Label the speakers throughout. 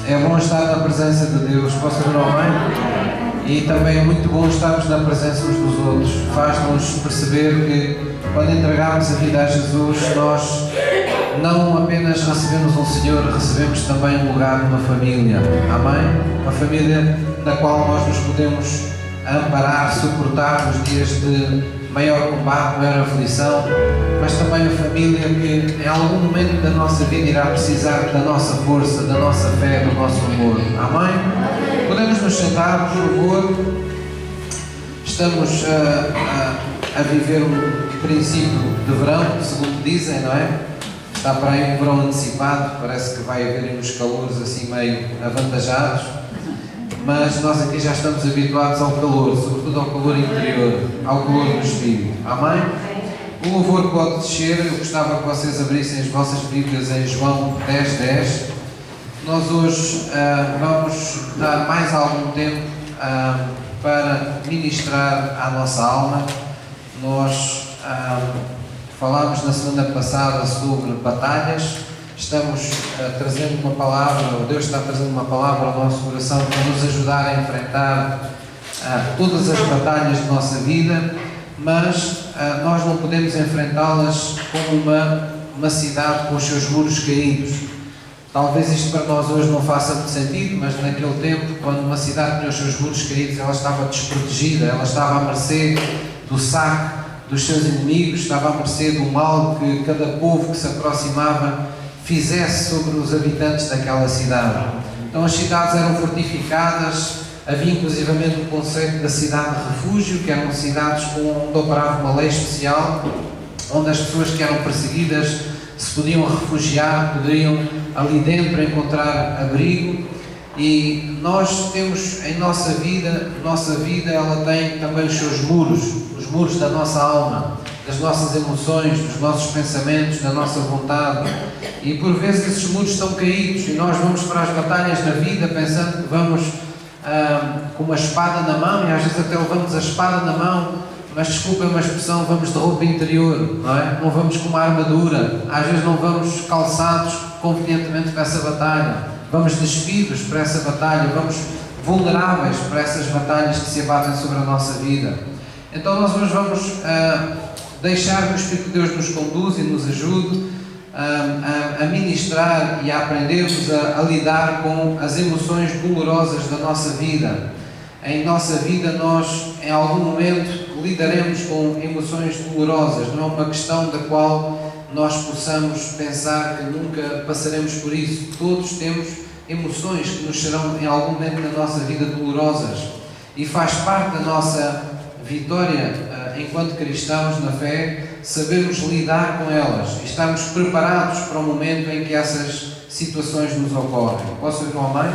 Speaker 1: É bom estar na presença de Deus, posso dizer amém? E também é muito bom estarmos na presença uns dos outros. Faz-nos perceber que quando entregamos a vida a Jesus, nós não apenas recebemos um Senhor, recebemos também um lugar numa família. Amém? Uma família na qual nós nos podemos amparar, suportar nos dias de maior combate, maior aflição, mas também a família que em algum momento da nossa vida irá precisar da nossa força, da nossa fé, do nosso amor. Amém? Podemos nos sentar, por favor. Estamos a viver um princípio de verão, segundo dizem, não é? Está para aí um verão antecipado, parece que vai haver uns calores assim meio avantajados, mas nós aqui já estamos habituados ao calor, sobretudo ao calor interior, ao calor do Espírito. Amém? O louvor pode descer. Eu gostava que vocês abrissem as vossas Bíblias em João 10:10. Nós hoje vamos dar mais algum tempo para ministrar à nossa alma. Nós falámos na semana passada sobre batalhas. Estamos trazendo uma palavra, ou Deus está trazendo uma palavra ao nosso coração para nos ajudar a enfrentar todas as batalhas da nossa vida, mas nós não podemos enfrentá-las como uma cidade com os seus muros caídos. Talvez isto para nós hoje não faça muito sentido, mas naquele tempo, quando uma cidade tinha os seus muros caídos, ela estava desprotegida, ela estava à mercê do saque dos seus inimigos, estava à mercê do mal que cada povo que se aproximava fizesse sobre os habitantes daquela cidade. Então as cidades eram fortificadas, havia inclusivamente o conceito da cidade de refúgio, que eram cidades onde operava uma lei especial, onde as pessoas que eram perseguidas se podiam refugiar, poderiam ali dentro encontrar abrigo. E nós temos em nossa vida ela tem também os seus muros, os muros da nossa alma, das nossas emoções, dos nossos pensamentos, da nossa vontade. E por vezes esses muros estão caídos e nós vamos para as batalhas na vida pensando que vamos com uma espada na mão, e às vezes até levamos a espada na mão, mas desculpem uma expressão, vamos de roupa interior, não é? Não vamos com uma armadura, às vezes não vamos calçados convenientemente para essa batalha, vamos despidos para essa batalha, vamos vulneráveis para essas batalhas que se abatem sobre a nossa vida. Então nós hoje vamos deixar que o Espírito de Deus nos conduza e nos ajude a ministrar e a aprendermos a lidar com as emoções dolorosas da nossa vida. Em nossa vida nós, em algum momento, lidaremos com emoções dolorosas. Não é uma questão da qual nós possamos pensar que nunca passaremos por isso. Todos temos emoções que nos serão em algum momento da nossa vida dolorosas. E faz parte da nossa vitória enquanto cristãos na fé, sabermos lidar com elas e estarmos preparados para o momento em que essas situações nos ocorrem. Posso ouvir um amém?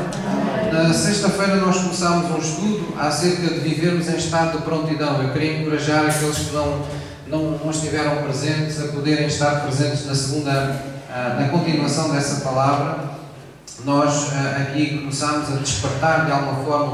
Speaker 1: Na sexta-feira nós começámos um estudo acerca de vivermos em estado de prontidão. Eu queria encorajar aqueles que não estiveram presentes a poderem estar presentes na continuação dessa palavra. Nós aqui começámos a despertar de alguma forma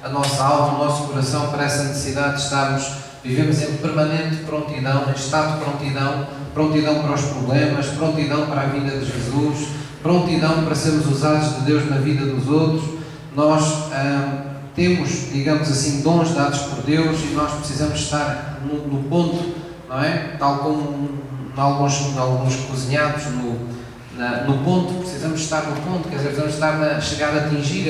Speaker 1: a nossa alma, o nosso coração para essa necessidade de vivemos em permanente prontidão, em estado de prontidão, prontidão para os problemas, prontidão para a vida de Jesus, prontidão para sermos usados de Deus na vida dos outros. Nós temos, digamos assim, dons dados por Deus e nós precisamos estar no ponto, não é? Tal como em alguns cozinhados, no ponto, precisamos estar no ponto, quer dizer, precisamos chegar a atingir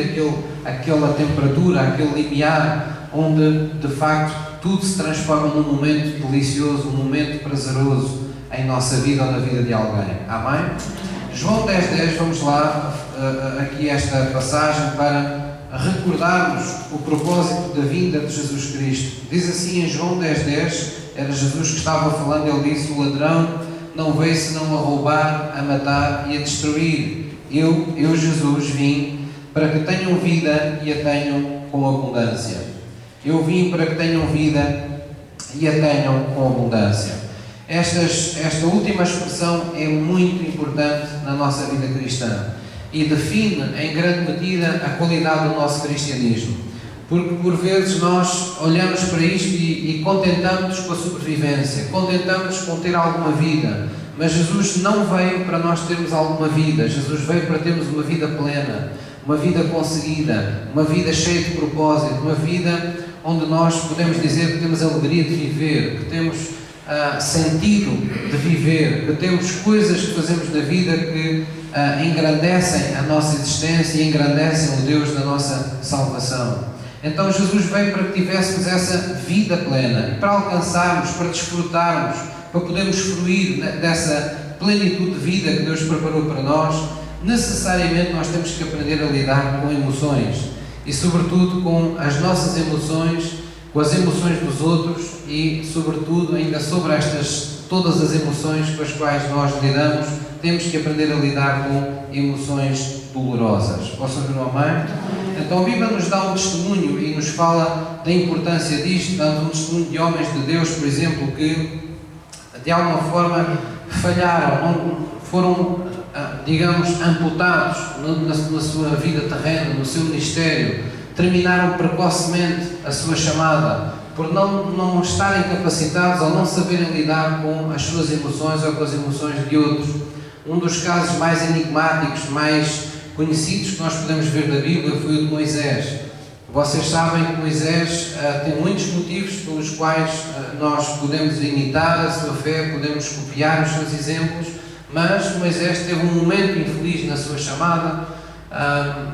Speaker 1: aquela temperatura, aquele limiar, onde de facto tudo se transforma num momento delicioso, um momento prazeroso em nossa vida ou na vida de alguém. Amém? João 10:10, vamos lá, aqui esta passagem para recordarmos o propósito da vinda de Jesus Cristo. Diz assim em João 10:10, era Jesus que estava falando, ele disse: o ladrão não veio senão a roubar, a matar e a destruir. Eu, Jesus, vim para que tenham vida e a tenham com abundância. Eu vim para que tenham vida e a tenham com abundância. Esta última expressão é muito importante na nossa vida cristã e define em grande medida a qualidade do nosso cristianismo. Porque por vezes nós olhamos para isto e contentamos com a sobrevivência, contentamos com ter alguma vida, mas Jesus não veio para nós termos alguma vida, Jesus veio para termos uma vida plena, uma vida conseguida, uma vida cheia de propósito, uma vida onde nós podemos dizer que temos alegria de viver, que temos sentido de viver, que temos coisas que fazemos na vida que engrandecem a nossa existência e engrandecem o Deus da nossa salvação. Então Jesus veio para que tivéssemos essa vida plena, e para alcançarmos, para desfrutarmos, para podermos fruir dessa plenitude de vida que Deus preparou para nós. Necessariamente nós temos que aprender a lidar com emoções e sobretudo com as nossas emoções, com as emoções dos outros e sobretudo ainda sobre todas as emoções com as quais nós lidamos. Temos que aprender a lidar com emoções dolorosas. Posso ouvir um amém? Então a Bíblia nos dá um testemunho e nos fala da importância disto, dando um testemunho de homens de Deus, por exemplo, que de alguma forma falharam, não foram, digamos, amputados na sua vida terrena, no seu ministério, terminaram precocemente a sua chamada, por não estarem capacitados ou não saberem lidar com as suas emoções ou com as emoções de outros. Um dos casos mais enigmáticos, mais conhecidos que nós podemos ver da Bíblia foi o de Moisés. Vocês sabem que Moisés tem muitos motivos pelos quais nós podemos imitar a sua fé, podemos copiar os seus exemplos, mas Moisés teve um momento infeliz na sua chamada,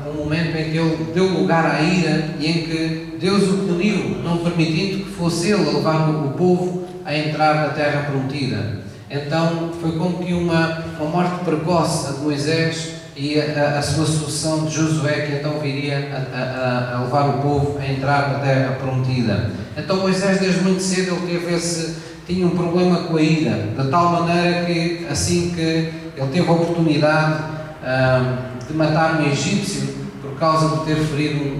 Speaker 1: um momento em que ele deu lugar à ira e em que Deus o puniu, não permitindo que fosse ele a levar o povo a entrar na terra prometida. Então foi como que uma morte precoce a de Moisés e a sua sucessão de Josué, que então viria a levar o povo a entrar na terra prometida. Então Moisés, desde muito cedo, ele tinha um problema com a ira, de tal maneira que assim que ele teve a oportunidade de matar um egípcio por causa de ter ferido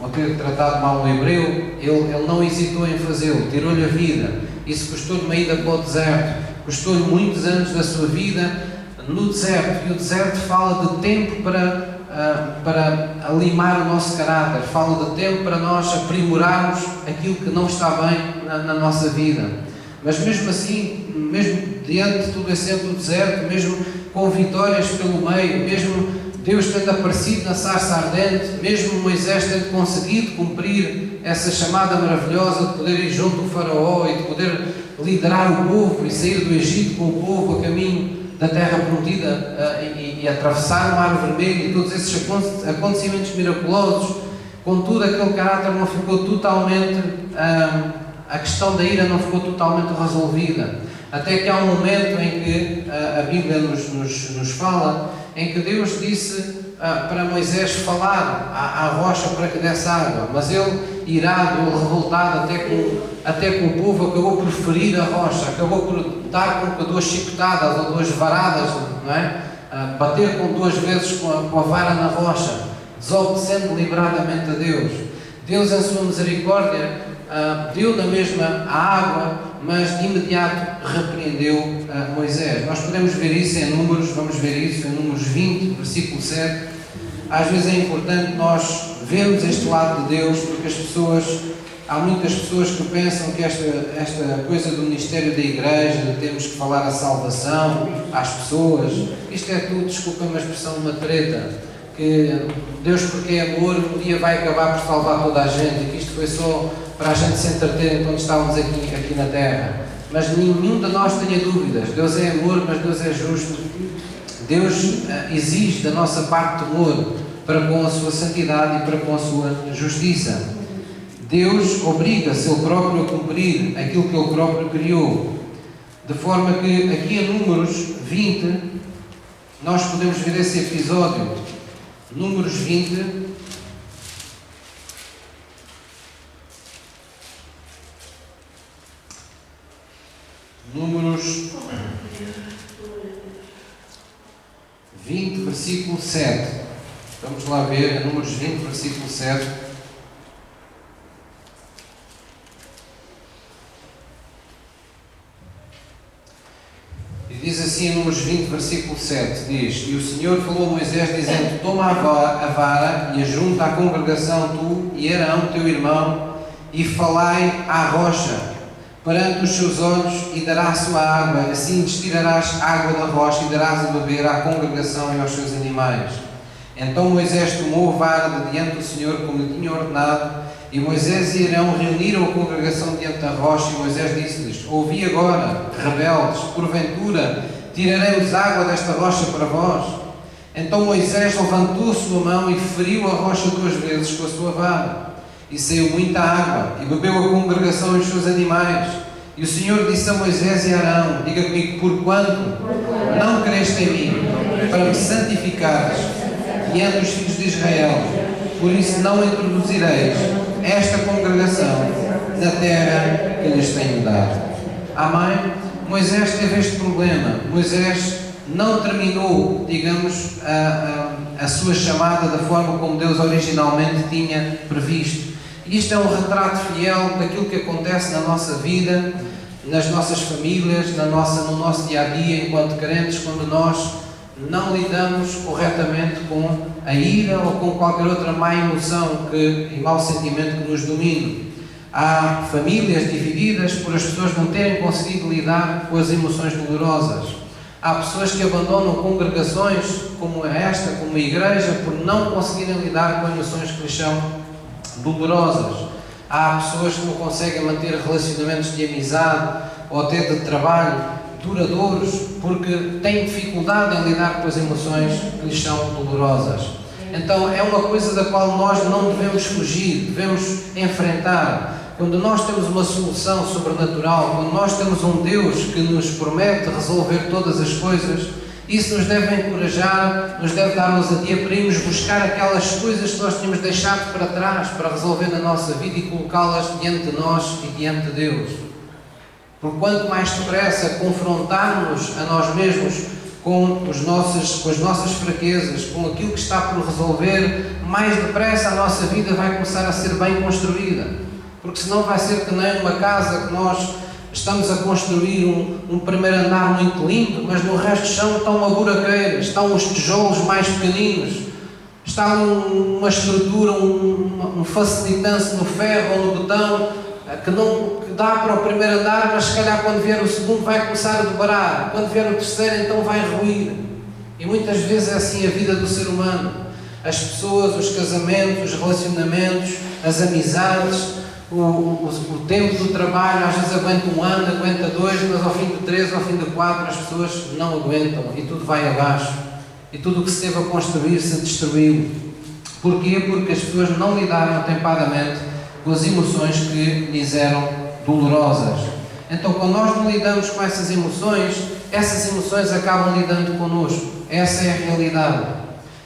Speaker 1: ou ter tratado mal um hebreu, ele não hesitou em fazê-lo, tirou-lhe a vida. Isso custou-lhe uma ida para o deserto, custou-lhe muitos anos da sua vida no deserto, e o deserto fala de tempo para limar o nosso caráter, fala de tempo para nós aprimorarmos aquilo que não está bem na nossa vida. Mas mesmo assim, mesmo diante de todo esse tempo do deserto, mesmo com vitórias pelo meio, mesmo Deus tendo aparecido na sarça ardente, mesmo Moisés tendo conseguido cumprir essa chamada maravilhosa de poder ir junto ao faraó e de poder liderar o povo e sair do Egito com o povo a caminho da terra prometida e atravessar o mar vermelho e todos esses acontecimentos miraculosos, contudo aquele caráter não ficou totalmente, a questão da ira não ficou totalmente resolvida, até que há um momento em que a Bíblia nos fala, em que Deus disse para Moisés falar à rocha para que desse água, mas ele, irado, ele revoltado até com o povo, acabou por ferir a rocha, acabou por dar com que 2 chicotadas ou 2 varadas, não é? Bater com 2 vezes com a vara na rocha, desobedecendo deliberadamente a Deus. Deus, em sua misericórdia, deu na mesma a água, mas de imediato repreendeu Moisés. Nós podemos ver isso em Números, vamos ver isso em Números 20, versículo 7. Às vezes é importante nós vermos este lado de Deus, porque há muitas pessoas que pensam que esta coisa do ministério da igreja, de termos que falar a salvação às pessoas, isto é tudo, desculpa-me a expressão, uma treta, que Deus, porque é amor, um dia vai acabar por salvar toda a gente, e que isto foi só para a gente se entreter enquanto estávamos aqui na terra. Mas nenhum de nós tenha dúvidas, Deus é amor, mas Deus é justo. Deus exige da nossa parte temor para com a sua santidade e para com a sua justiça. Deus obriga-se Ele próprio a cumprir aquilo que Ele próprio criou. De forma que aqui em Números 20, nós podemos ver esse episódio. Números 20, Números 20, versículo 7. Vamos lá ver, Números 20, versículo 7. E diz assim em Números 20, versículo 7, diz: E o Senhor falou a Moisés, dizendo: Toma a vara e ajunta à congregação tu e Arão, teu irmão, e falai à rocha perante os seus olhos, e dará a sua água, assim destirarás água da rocha e darás a beber à congregação e aos seus animais. Então Moisés tomou vara de diante do Senhor, como lhe tinha ordenado, e Moisés e Arão reuniram a congregação diante da rocha, e Moisés disse-lhes: ouvi agora, rebeldes, porventura tirarei-vos água desta rocha para vós? Então Moisés levantou a sua mão e feriu a rocha 2 vezes com a sua vara, e saiu muita água, e bebeu a congregação e os seus animais. E o Senhor disse a Moisés e a Arão: diga comigo, porquanto não creste em mim, para me santificares diante dos filhos de Israel, por isso não introduzireis esta congregação na terra que lhes tenho dado. Amém? Moisés teve este problema. Moisés não terminou, digamos, a sua chamada da forma como Deus originalmente tinha previsto. Isto é um retrato fiel daquilo que acontece na nossa vida, nas nossas famílias, no nosso dia-a-dia enquanto crentes, quando nós não lidamos corretamente com a ira ou com qualquer outra má emoção e mau sentimento que nos domina. Há famílias divididas por as pessoas não terem conseguido lidar com as emoções dolorosas. Há pessoas que abandonam congregações como esta, como a igreja, por não conseguirem lidar com emoções que lhes são dolorosas. Há pessoas que não conseguem manter relacionamentos de amizade ou até de trabalho duradouros porque têm dificuldade em lidar com as emoções que lhes são dolorosas. Então é uma coisa da qual nós não devemos fugir, devemos enfrentar. Quando nós temos uma solução sobrenatural, quando nós temos um Deus que nos promete resolver todas as coisas, isso nos deve encorajar, nos deve dar ousadia para irmos buscar aquelas coisas que nós tínhamos deixado para trás, para resolver na nossa vida e colocá-las diante de nós e diante de Deus. Por quanto mais depressa confrontarmos a nós mesmos com as nossas fraquezas, com aquilo que está por resolver, mais depressa a nossa vida vai começar a ser bem construída. Porque senão vai ser que nem uma casa que nós estamos a construir um primeiro andar muito limpo, mas no resto do chão está uma buraqueira, estão os tijolos mais pequeninos, está uma estrutura, um facilitante no ferro ou no betão, que dá para o primeiro andar, mas se calhar quando vier o segundo vai começar a dobrar, quando vier o terceiro então vai ruir. E muitas vezes é assim a vida do ser humano. As pessoas, os casamentos, os relacionamentos, as amizades, o tempo do trabalho, às vezes aguenta 1 ano, aguenta 2, mas ao fim de 3, ao fim de 4, as pessoas não aguentam e tudo vai abaixo. E tudo o que se teve a construir se destruiu. Porquê? Porque as pessoas não lidaram atempadamente com as emoções que lhes eram dolorosas. Então, quando nós não lidamos com essas emoções acabam lidando connosco. Essa é a realidade.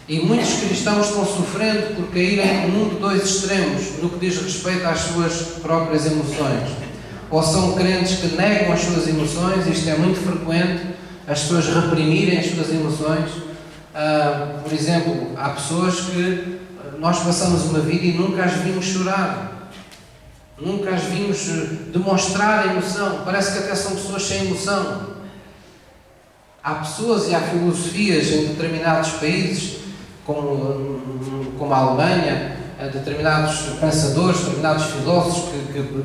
Speaker 1: E muitos cristãos estão sofrendo por caírem num de 2 extremos no que diz respeito às suas próprias emoções. Ou são crentes que negam as suas emoções, isto é muito frequente, as pessoas reprimirem as suas emoções. Por exemplo, há pessoas que nós passamos uma vida e nunca as vimos chorar. Nunca as vimos demonstrar emoção. Parece que até são pessoas sem emoção. Há pessoas e há filosofias em determinados países, como a Alemanha, determinados pensadores, determinados filósofos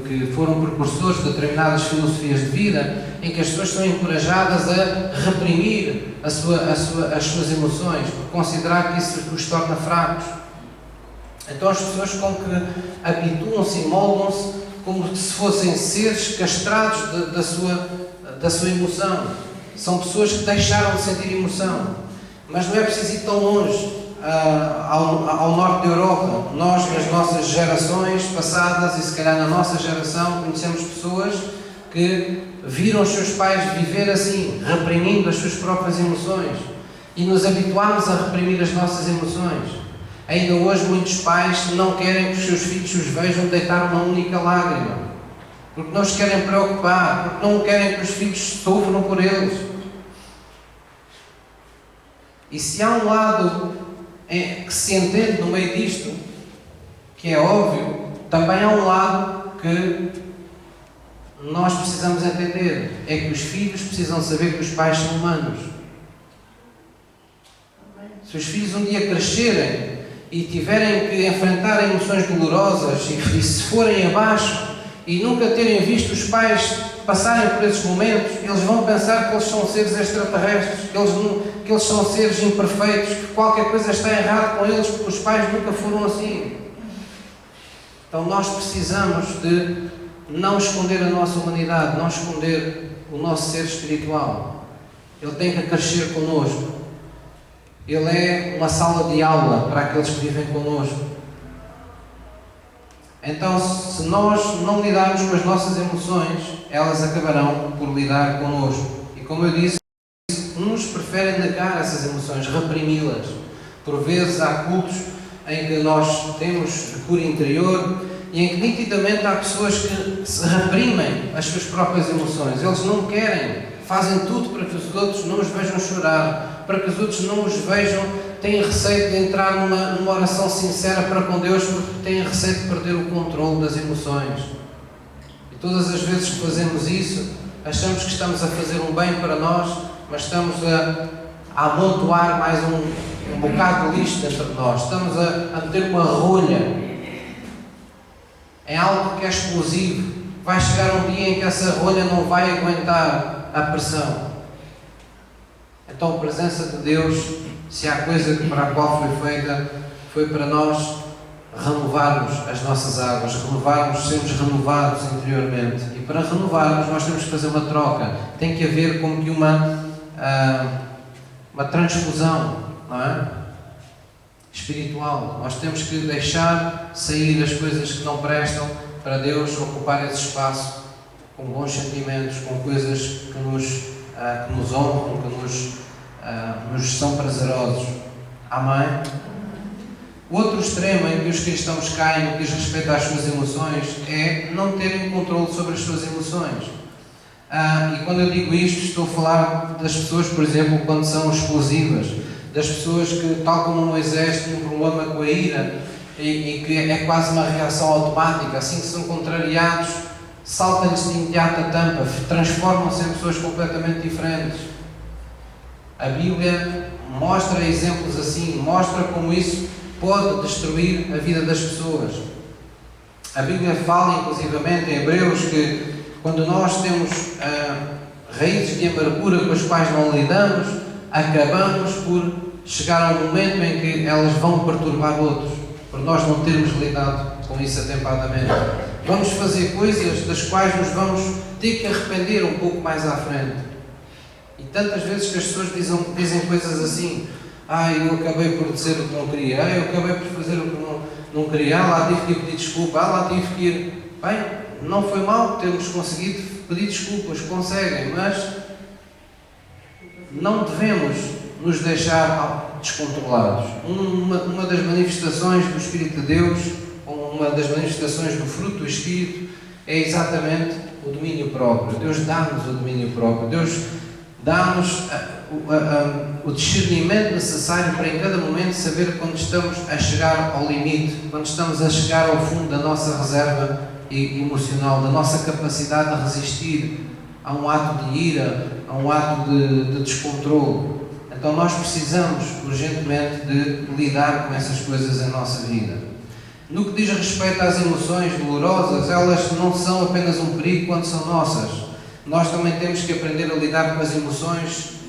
Speaker 1: que foram precursores de determinadas filosofias de vida, em que as pessoas são encorajadas a reprimir as suas emoções, por considerar que isso os torna fracos. Então as pessoas com que habituam-se e moldam-se como se fossem seres castrados da sua emoção. São pessoas que deixaram de sentir emoção. Mas não é preciso ir tão longe, ao norte da Europa. Nós, nas nossas gerações passadas e se calhar na nossa geração, conhecemos pessoas que viram os seus pais viver assim, reprimindo as suas próprias emoções. E nos habituámos a reprimir as nossas emoções. Ainda hoje muitos pais não querem que os seus filhos os vejam deitar uma única lágrima, porque não os querem preocupar, porque não querem que os filhos sofram por eles. E se há um lado que se entende no meio disto, que é óbvio, também há um lado que nós precisamos entender, é que os filhos precisam saber que os pais são humanos. Se os filhos um dia crescerem e tiverem que enfrentar emoções dolorosas e se forem abaixo e nunca terem visto os pais passarem por esses momentos, eles vão pensar que eles são seres extraterrestres, que eles são seres imperfeitos, que qualquer coisa está errada com eles, porque os pais nunca foram assim. Então nós precisamos de não esconder a nossa humanidade, não esconder o nosso ser espiritual. Ele tem que crescer connosco. Ele é uma sala de aula para aqueles que vivem connosco. Então, se nós não lidarmos com as nossas emoções, elas acabarão por lidar connosco. E como eu disse, uns preferem negar essas emoções, reprimi-las. Por vezes há cultos em que nós temos cura interior e em que nitidamente há pessoas que se reprimem as suas próprias emoções. Eles não querem, fazem tudo para que os outros não os vejam chorar, para que os outros não os vejam, têm receio de entrar numa oração sincera para com Deus, porque têm receio de perder o controle das emoções. E todas as vezes que fazemos isso, achamos que estamos a fazer um bem para nós, mas estamos a amontoar mais um bocado de lixo dentro de nós. Estamos a meter uma rolha em algo que é explosivo. Vai chegar um dia em que essa rolha não vai aguentar a pressão. Então a presença de Deus, se há coisa para a qual foi feita, foi para nós renovarmos as nossas águas, sermos renovados interiormente. E para renovarmos nós temos que fazer uma troca. Tem que haver como que uma transfusão, não é? Espiritual. Nós temos que deixar sair as coisas que não prestam para Deus ocupar esse espaço com bons sentimentos, com coisas que nos honram, que nos são prazerosos. Amém? O outro extremo em que os cristãos caem no que diz respeito às suas emoções é não terem controle sobre as suas emoções. E quando eu digo isto, estou a falar das pessoas, por exemplo, quando são explosivas, das pessoas que, tal como Moisés, têm um problema com a ira e que é quase uma reação automática, assim que são contrariados, saltam-lhes de imediato a tampa, transformam-se em pessoas completamente diferentes. A Bíblia mostra exemplos assim, mostra como isso pode destruir a vida das pessoas. A Bíblia fala, inclusivamente, em Hebreus, que quando nós temos raízes de amargura com as quais não lidamos, acabamos por chegar ao momento em que elas vão perturbar outros, por nós não termos lidado com isso atempadamente. Vamos fazer coisas das quais nos vamos ter que arrepender um pouco mais à frente. E tantas vezes que as pessoas dizem coisas assim: eu acabei por dizer o que não queria, eu acabei por fazer o que não queria, lá tive que ir pedir desculpa, lá tive que ir... Bem, não foi mal termos conseguido pedir desculpas, conseguem, mas não devemos nos deixar descontrolados. Uma das manifestações do Espírito de Deus, uma das manifestações do fruto do Espírito, é exatamente o domínio próprio. Deus dá-nos o domínio próprio. Deus dá-nos o discernimento necessário para em cada momento saber quando estamos a chegar ao limite, quando estamos a chegar ao fundo da nossa reserva emocional, da nossa capacidade de resistir a um ato de ira, a um ato de descontrole. Então nós precisamos urgentemente de lidar com essas coisas em nossa vida. No que diz respeito às emoções dolorosas, elas não são apenas um perigo quando são nossas. Nós também temos que aprender a lidar com as emoções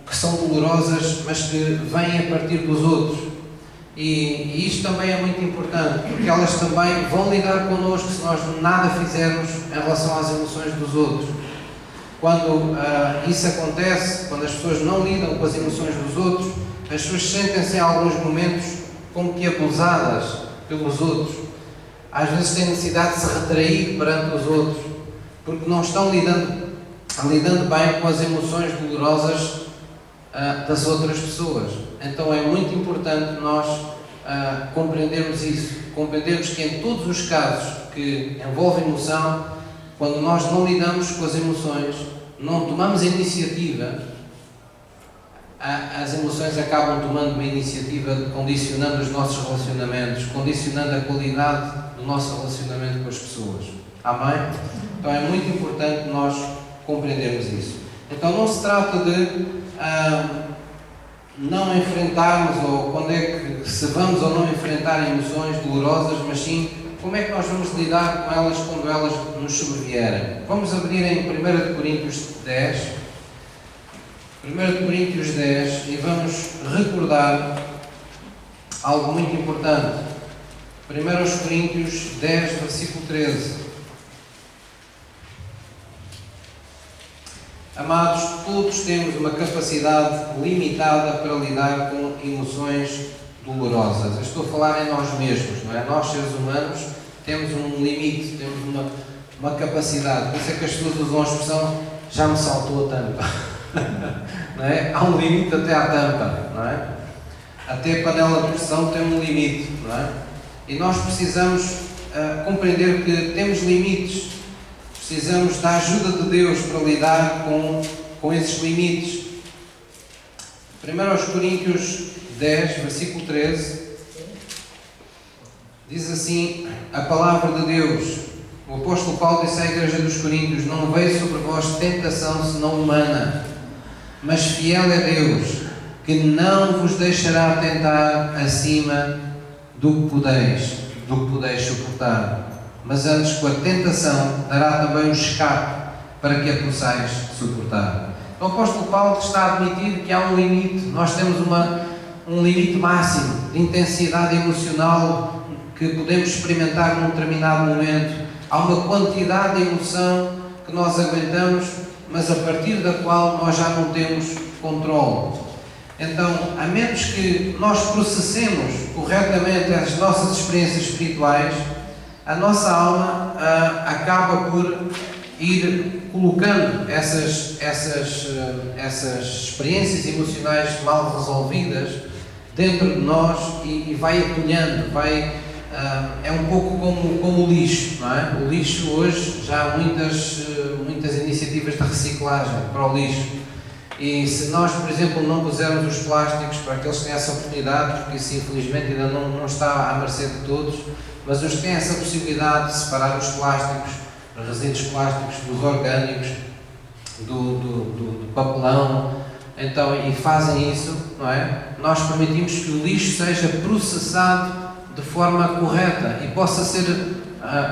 Speaker 1: que são dolorosas, mas que vêm a partir dos outros. E isto também é muito importante, porque elas também vão lidar connosco se nós nada fizermos em relação às emoções dos outros. Quando isso acontece, quando as pessoas não lidam com as emoções dos outros, as pessoas sentem-se em alguns momentos como que abusadas pelos outros. Às vezes têm necessidade de se retrair perante os outros, porque não estão lidando bem com as emoções dolorosas das outras pessoas. Então é muito importante nós compreendermos isso, compreendermos que em todos os casos que envolvem emoção, quando nós não lidamos com as emoções, não tomamos a iniciativa, as emoções acabam tomando uma iniciativa condicionando os nossos relacionamentos, condicionando a qualidade do nosso relacionamento com as pessoas. Amém? Então é muito importante nós compreendermos isso. Então não se trata de não enfrentarmos, ou quando é que se vamos ou não enfrentar emoções dolorosas, mas sim como é que nós vamos lidar com elas quando elas nos sobrevierem? Vamos abrir em 1 Coríntios 10, 1 Coríntios 10, e vamos recordar algo muito importante. 1 Coríntios 10, versículo 13. Amados, todos temos uma capacidade limitada para lidar com emoções dolorosas. Eu estou a falar em nós mesmos, não é? Nós, seres humanos, temos um limite, temos uma capacidade. Por isso é que as pessoas usam a expressão já me saltou a tampa. Não é? Há um limite até à tampa, não é? Até a panela de pressão tem um limite, não é? E nós precisamos compreender que temos limites. Precisamos da ajuda de Deus para lidar com esses limites. 1 Coríntios 10, versículo 13, diz assim a palavra de Deus. O apóstolo Paulo disse à igreja dos Coríntios: não veio sobre vós tentação senão humana, mas fiel é Deus, que não vos deixará tentar acima do que podeis suportar. Mas antes, com a tentação, dará também o escape para que a possais suportar. O apóstolo Paulo está a admitir que há um limite. Nós temos um limite máximo de intensidade emocional que podemos experimentar num determinado momento. Há uma quantidade de emoção que nós aguentamos, mas a partir da qual nós já não temos controle. Então, a menos que nós processemos corretamente as nossas experiências espirituais, a nossa alma acaba por ir colocando essas experiências emocionais mal resolvidas dentro de nós e vai acolhendo, é um pouco como o lixo, não é? O lixo hoje já há muitas iniciativas de reciclagem para o lixo. E se nós, por exemplo, não pusermos os plásticos para que eles tenham essa oportunidade, porque isso infelizmente ainda não está à mercê de todos, mas os que têm essa possibilidade de separar os plásticos, os resíduos plásticos dos orgânicos, do papelão, então, e fazem isso, não é? Nós permitimos que o lixo seja processado de forma correta e possa ser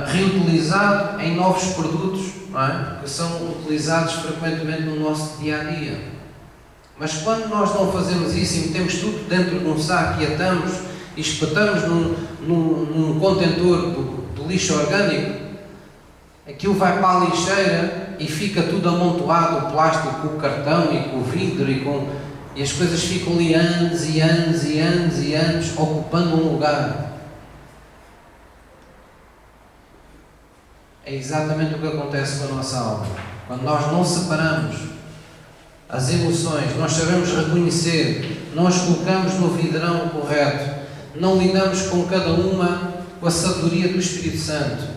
Speaker 1: reutilizado em novos produtos, não é? Que são utilizados frequentemente no nosso dia-a-dia. Mas quando nós não fazemos isso e metemos tudo dentro de um saco e atamos e espetamos num contentor do lixo orgânico, aquilo vai para a lixeira e fica tudo amontoado, o plástico, com o cartão e com o vidro e as coisas ficam ali anos e anos e anos e anos ocupando um lugar. É exatamente o que acontece com a nossa alma. Quando nós não separamos as emoções, nós sabemos reconhecer, nós colocamos no vidrão correto, não lidamos com cada uma com a sabedoria do Espírito Santo,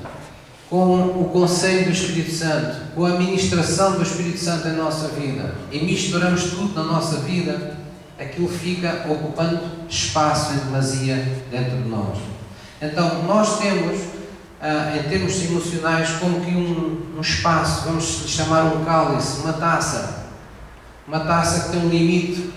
Speaker 1: com o conselho do Espírito Santo, com a ministração do Espírito Santo em nossa vida, e misturamos tudo na nossa vida, aquilo fica ocupando espaço em demasia dentro de nós. Então, nós temos, em termos emocionais, como que um espaço, vamos chamar um cálice, uma taça que tem um limite.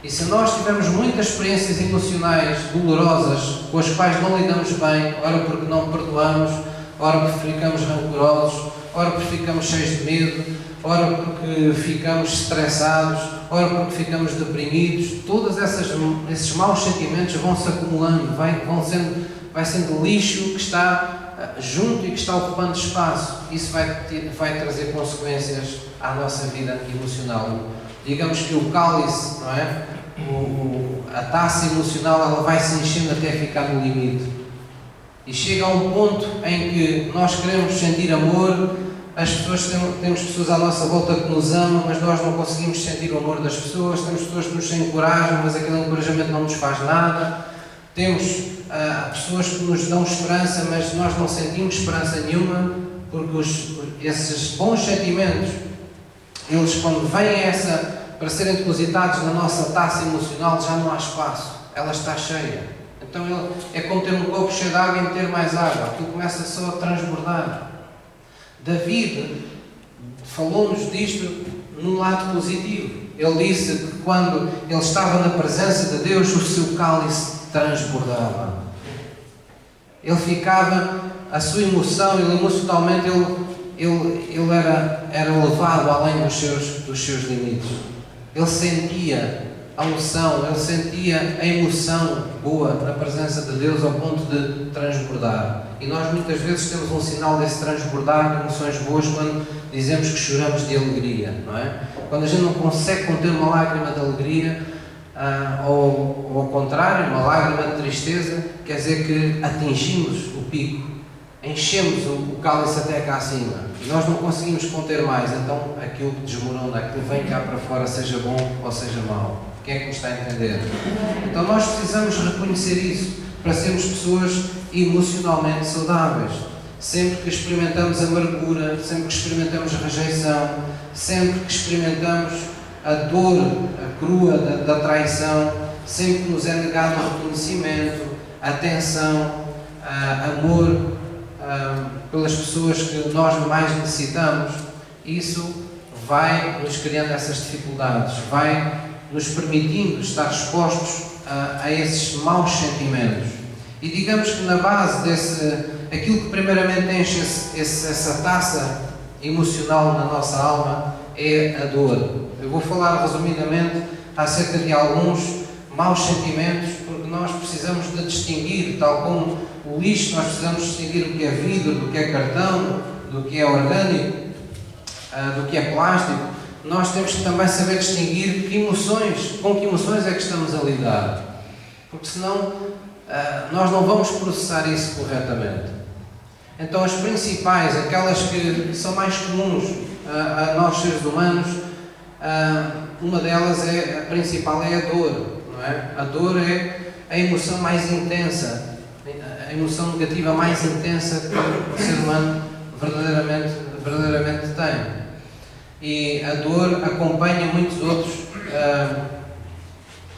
Speaker 1: E se nós tivermos muitas experiências emocionais dolorosas com as quais não lidamos bem, ora porque não perdoamos, ora porque ficamos rancorosos, ora porque ficamos cheios de medo, ora porque ficamos estressados, ora porque ficamos deprimidos, todos esses maus sentimentos vão se acumulando, vai sendo lixo que está junto e que está ocupando espaço. Isso vai trazer consequências à nossa vida emocional. Digamos que o cálice, não é? A taça emocional, ela vai se enchendo até ficar no limite. E chega a um ponto em que nós queremos sentir amor, temos pessoas à nossa volta que nos amam, mas nós não conseguimos sentir o amor das pessoas, temos pessoas que nos encorajam, mas aquele encorajamento não nos faz nada, temos pessoas que nos dão esperança, mas nós não sentimos esperança nenhuma, porque esses bons sentimentos, eles quando vêm para serem depositados na nossa taça emocional, já não há espaço, ela está cheia. Então é como ter um copo cheio de água e meter mais água, aquilo começa só a transbordar. David falou-nos disto num lado positivo. Ele disse que quando ele estava na presença de Deus, o seu cálice transbordava. Ele ficava, a sua emoção, ele emocionalmente, ele era levado além dos seus limites. Ele sentia a unção, ele sentia a emoção boa na presença de Deus ao ponto de transbordar. E nós muitas vezes temos um sinal desse transbordar de emoções boas quando dizemos que choramos de alegria, não é? Quando a gente não consegue conter uma lágrima de alegria, ou ao contrário, uma lágrima de tristeza, quer dizer que atingimos o pico, enchemos o cálice até cá acima e nós não conseguimos conter mais, então aquilo que desmorona, aquilo que vem cá para fora, seja bom ou seja mau. Quem é que me está a entender? Então nós precisamos reconhecer isso para sermos pessoas emocionalmente saudáveis. Sempre que experimentamos amargura, sempre que experimentamos rejeição, sempre que experimentamos a dor, a crua da traição, sempre que nos é negado reconhecimento, atenção, amor pelas pessoas que nós mais necessitamos, isso vai nos criando essas dificuldades, vai nos permitindo estar expostos a esses maus sentimentos. E digamos que na base aquilo que primeiramente enche essa taça emocional na nossa alma é a dor. Eu vou falar resumidamente acerca de alguns maus sentimentos, porque nós precisamos de distinguir, tal como o lixo, nós precisamos distinguir o que é vidro, do que é cartão, do que é orgânico, do que é plástico. Nós temos que também saber distinguir com que emoções é que estamos a lidar, porque senão nós não vamos processar isso corretamente. Então as principais, aquelas que são mais comuns a nós seres humanos, uma delas a principal é a dor, não é? A dor é a emoção mais intensa, a emoção negativa mais intensa que o ser humano verdadeiramente tem. E a dor acompanha muitos outros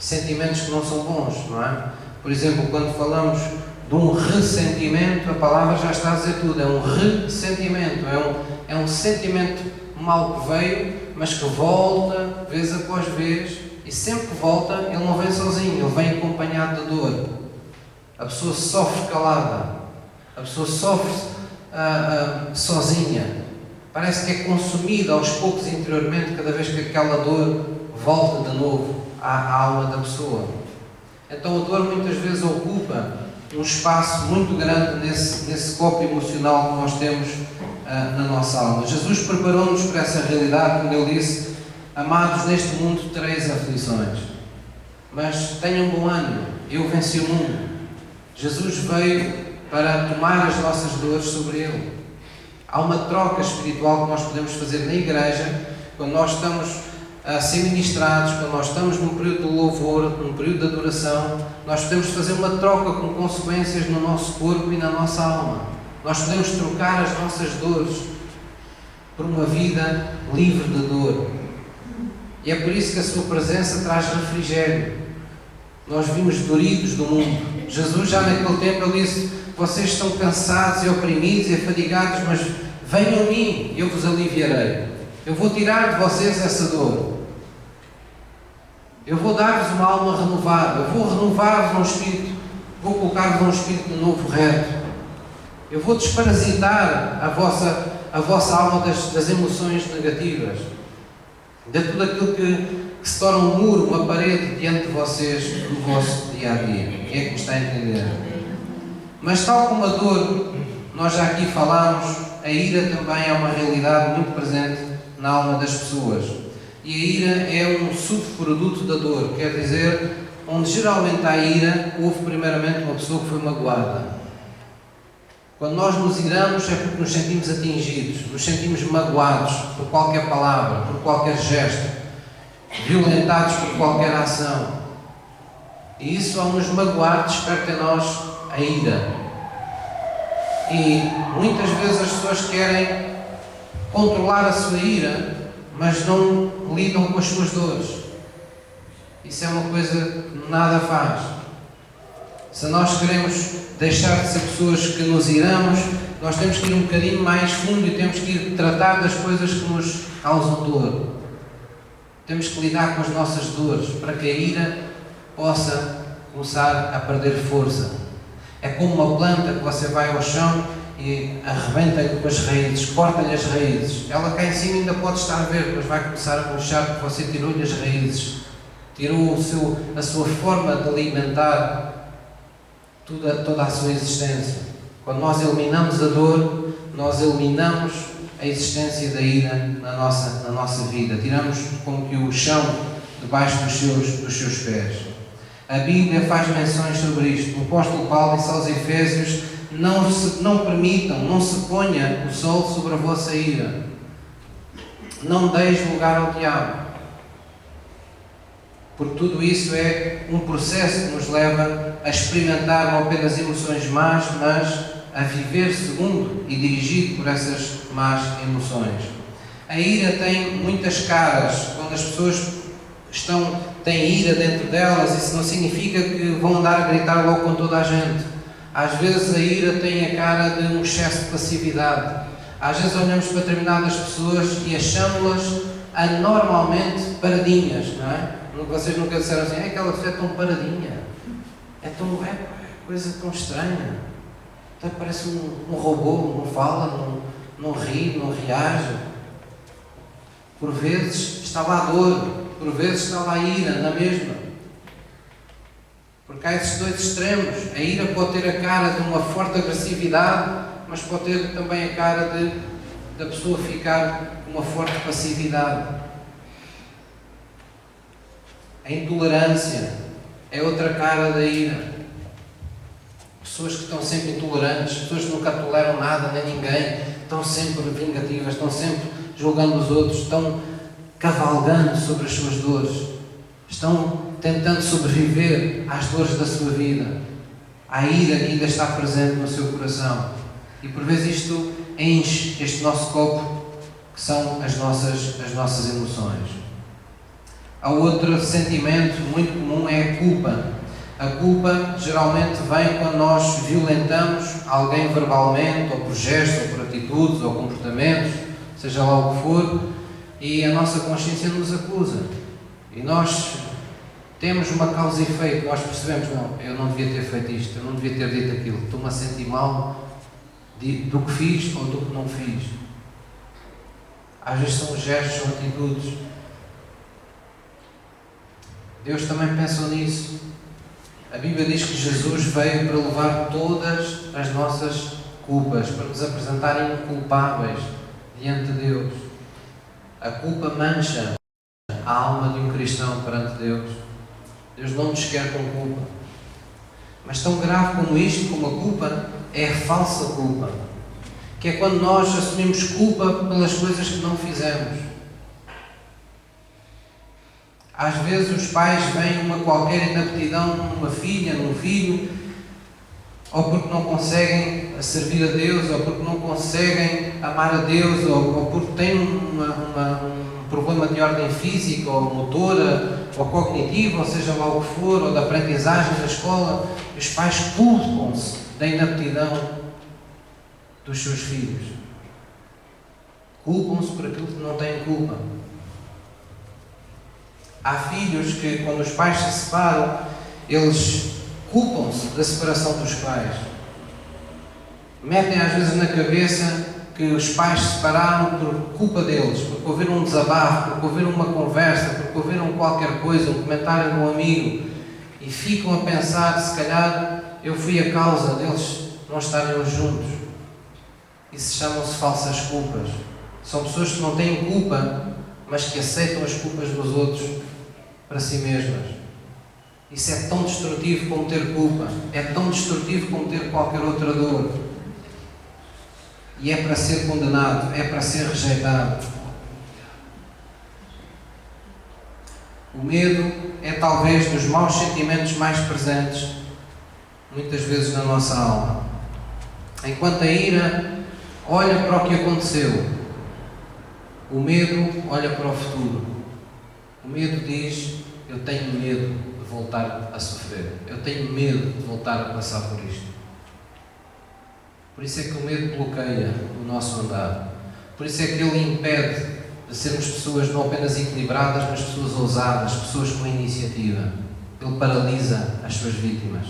Speaker 1: sentimentos que não são bons, não é? Por exemplo, quando falamos de um ressentimento, a palavra já está a dizer tudo, é um ressentimento, é um sentimento mau que veio, mas que volta vez após vez, e sempre que volta, ele não vem sozinho, ele vem acompanhado de dor. A pessoa sofre calada, a pessoa sofre sozinha, parece que é consumida aos poucos interiormente cada vez que aquela dor volta de novo à alma da pessoa. Então a dor muitas vezes ocupa um espaço muito grande nesse copo emocional que nós temos na nossa alma. Jesus preparou-nos para essa realidade quando Ele disse: amados, neste mundo tereis aflições, mas tenham bom ânimo, eu venci o mundo. Jesus veio para tomar as nossas dores sobre Ele. Há uma troca espiritual que nós podemos fazer na igreja, quando nós estamos a ser ministrados, quando nós estamos num período de louvor, num período de adoração, nós podemos fazer uma troca com consequências no nosso corpo e na nossa alma. Nós podemos trocar as nossas dores por uma vida livre de dor. E é por isso que a sua presença traz refrigério. Nós vimos doridos do mundo. Jesus já naquele tempo Ele disse: vocês estão cansados e oprimidos e afadigados, mas venham a mim e eu vos aliviarei. Eu vou tirar de vocês essa dor. Eu vou dar-vos uma alma renovada. Eu vou renovar-vos um espírito. Vou colocar-vos um espírito de novo reto. Eu vou desparasitar a vossa alma das emoções negativas. De tudo aquilo que se torna um muro, uma parede diante de vocês no vosso dia-a-dia. Quem é que me está a entender? Mas tal como a dor, nós já aqui falámos, a ira também é uma realidade muito presente na alma das pessoas. E a ira é um subproduto da dor, quer dizer, onde geralmente há ira, houve primeiramente uma pessoa que foi magoada. Quando nós nos iramos é porque nos sentimos atingidos, nos sentimos magoados por qualquer palavra, por qualquer gesto, violentados por qualquer ação. E isso, ao nos magoar, desperta em nós a ira. E muitas vezes as pessoas querem controlar a sua ira, mas não lidam com as suas dores. Isso é uma coisa que nada faz. Se nós queremos deixar de ser pessoas que nos iramos, nós temos que ir um bocadinho mais fundo e temos que ir tratar das coisas que nos causam dor. Temos que lidar com as nossas dores para que a ira possa começar a perder força. É como uma planta que você vai ao chão e arrebenta-lhe com as raízes, corta-lhe as raízes. Ela cá em cima ainda pode estar verde, mas vai começar a murchar porque você tirou-lhe as raízes. Tirou a sua forma de alimentar toda a sua existência. Quando nós eliminamos a dor, nós eliminamos a existência da ira na nossa vida. Tiramos como que o chão debaixo dos seus pés. A Bíblia faz menções sobre isto. O apóstolo Paulo disse aos Efésios: não permitam, não se ponha o sol sobre a vossa ira. Não deis lugar ao diabo. Porque tudo isso é um processo que nos leva a experimentar não apenas emoções más, mas a viver segundo e dirigido por essas más emoções. A ira tem muitas caras. Quando as pessoas têm ira dentro delas, isso não significa que vão andar a gritar logo com toda a gente. Às vezes a ira tem a cara de um excesso de passividade. Às vezes olhamos para determinadas pessoas e achamos-las anormalmente paradinhas, não é? Vocês nunca disseram assim: aquela pessoa é tão paradinha, é coisa tão estranha, até parece um robô, não fala, não ri, não reage. Por vezes está lá a dor, por vezes está lá a ira, na mesma. Porque há esses dois extremos. A ira pode ter a cara de uma forte agressividade, mas pode ter também a cara da pessoa ficar com uma forte passividade. A intolerância é outra cara da ira. Pessoas que estão sempre intolerantes, pessoas que nunca toleram nada nem ninguém, estão sempre vingativas, estão sempre julgando os outros, estão cavalgando sobre as suas dores, estão tentando sobreviver às dores da sua vida. A ira que ainda está presente no seu coração. E por vezes isto enche este nosso copo, que são as nossas emoções. Há outro sentimento muito comum, é a culpa. A culpa geralmente vem quando nós violentamos alguém verbalmente, ou por gestos, ou por atitudes, ou comportamentos, seja lá o que for, e a nossa consciência nos acusa. E nós temos uma causa e efeito, nós percebemos: não, eu não devia ter feito isto, eu não devia ter dito aquilo, estou-me a sentir mal do que fiz ou do que não fiz. Às vezes são gestos, são atitudes. Deus também pensou nisso. A Bíblia diz que Jesus veio para levar todas as nossas culpas, para nos apresentarem inculpáveis diante de Deus. A culpa mancha a alma de um cristão perante Deus. Deus não nos quer com culpa. Mas tão grave como isto, como a culpa, é a falsa culpa, que é quando nós assumimos culpa pelas coisas que não fizemos. Às vezes os pais veem uma qualquer inaptidão numa filha, num filho, ou porque não conseguem servir a Deus, ou porque não conseguem amar a Deus, ou porque têm um problema de ordem física, ou motora, ou cognitiva, ou seja lá o que for, ou de aprendizagem na escola. Os pais culpam-se da inaptidão dos seus filhos. Culpam-se por aquilo que não têm culpa. Há filhos que, quando os pais se separam, eles culpam-se da separação dos pais. Metem às vezes na cabeça que os pais se separaram por culpa deles, porque ouviram um desabafo, porque ouviram uma conversa, porque ouviram qualquer coisa, um comentário de um amigo, e ficam a pensar: se calhar eu fui a causa deles não estarem hoje juntos. Isso chamam-se falsas culpas. São pessoas que não têm culpa, mas que aceitam as culpas dos outros para si mesmas. Isso é tão destrutivo como ter culpa, é tão destrutivo como ter qualquer outra dor. E é para ser condenado, é para ser rejeitado. O medo é talvez dos maus sentimentos mais presentes, muitas vezes, na nossa alma. Enquanto a ira olha para o que aconteceu, o medo olha para o futuro. O medo diz: eu tenho medo de voltar a sofrer, eu tenho medo de voltar a passar por isto. Por isso é que o medo bloqueia o nosso andar. Por isso é que ele impede de sermos pessoas não apenas equilibradas, mas pessoas ousadas, pessoas com iniciativa. Ele paralisa as suas vítimas.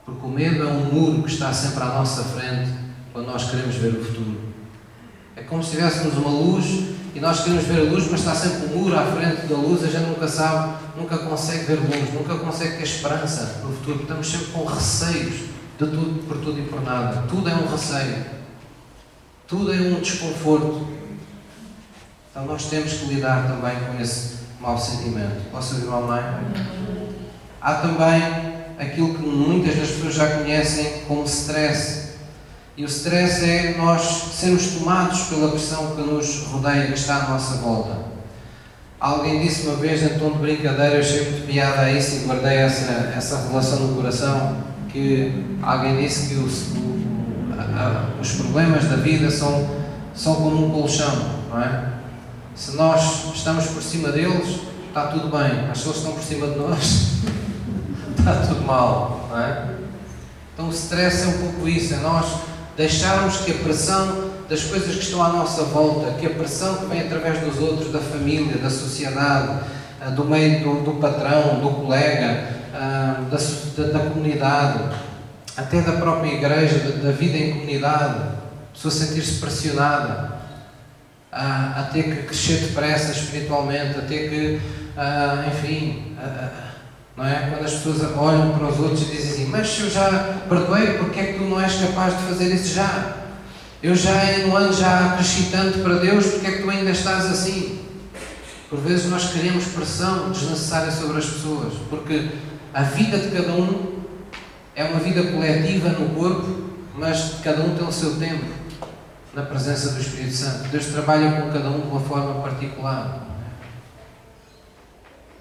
Speaker 1: Porque o medo é um muro que está sempre à nossa frente quando nós queremos ver o futuro. É como se tivéssemos uma luz e nós queremos ver a luz, mas está sempre um muro à frente da luz, a gente nunca sabe, nunca consegue ver luz, nunca consegue ter esperança no futuro. Estamos sempre com receios de tudo, por tudo e por nada. Tudo é um receio. Tudo é um desconforto. Então nós temos que lidar também com esse mau sentimento. Posso ouvir uma mãe? Há também aquilo que muitas das pessoas já conhecem como stress. E o stress é nós sermos tomados pela pressão que nos rodeia, que está à nossa volta. Alguém disse uma vez, em tom de brincadeira, eu achei muito piada a isso e guardei essa relação no coração, que alguém disse que os problemas da vida são como um colchão, não é? Se nós estamos por cima deles, está tudo bem, mas se eles estão por cima de nós, está tudo mal, não é? Então o stress é um pouco isso, é nós deixarmos que a pressão das coisas que estão à nossa volta, que a pressão que vem através dos outros, da família, da sociedade, do meio do patrão, do colega, da comunidade, até da própria igreja, da vida em comunidade, a pessoa sentir-se pressionada, a ter que crescer depressa espiritualmente, a ter que, enfim, não é? Quando as pessoas olham para os outros e dizem assim, mas se eu já perdoei, porque é que tu não és capaz de fazer isso já? Eu já em um ano já cresci tanto para Deus, porque é que tu ainda estás assim? Por vezes nós queremos pressão desnecessária sobre as pessoas, porque a vida de cada um é uma vida coletiva no corpo, mas cada um tem o seu tempo na presença do Espírito Santo. Deus trabalha com cada um de uma forma particular.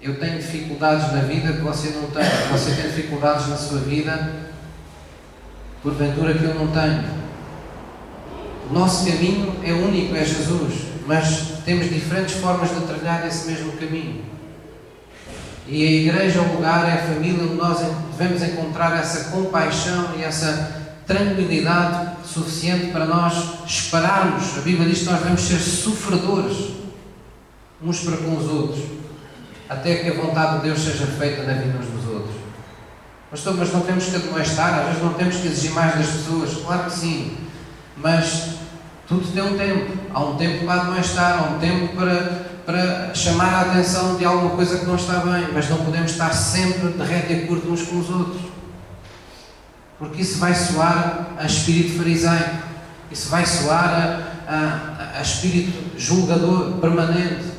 Speaker 1: Eu tenho dificuldades na vida que você não tem. Você tem dificuldades na sua vida, porventura que eu não tenho. O nosso caminho é único, é Jesus, mas temos diferentes formas de trilhar esse mesmo caminho. E a igreja é o lugar, é a família onde nós devemos encontrar essa compaixão e essa tranquilidade suficiente para nós esperarmos. A Bíblia diz que nós devemos ser sofredores uns para com os outros, até que a vontade de Deus seja feita na vida uns dos outros. Mas não temos que admoestar, às vezes não temos que exigir mais das pessoas, claro que sim, mas tudo tem um tempo. Há um tempo para admoestar, há um tempo para chamar a atenção de alguma coisa que não está bem, mas não podemos estar sempre de rédea curta uns com os outros, porque isso vai soar a espírito farisaico, isso vai soar a espírito julgador permanente,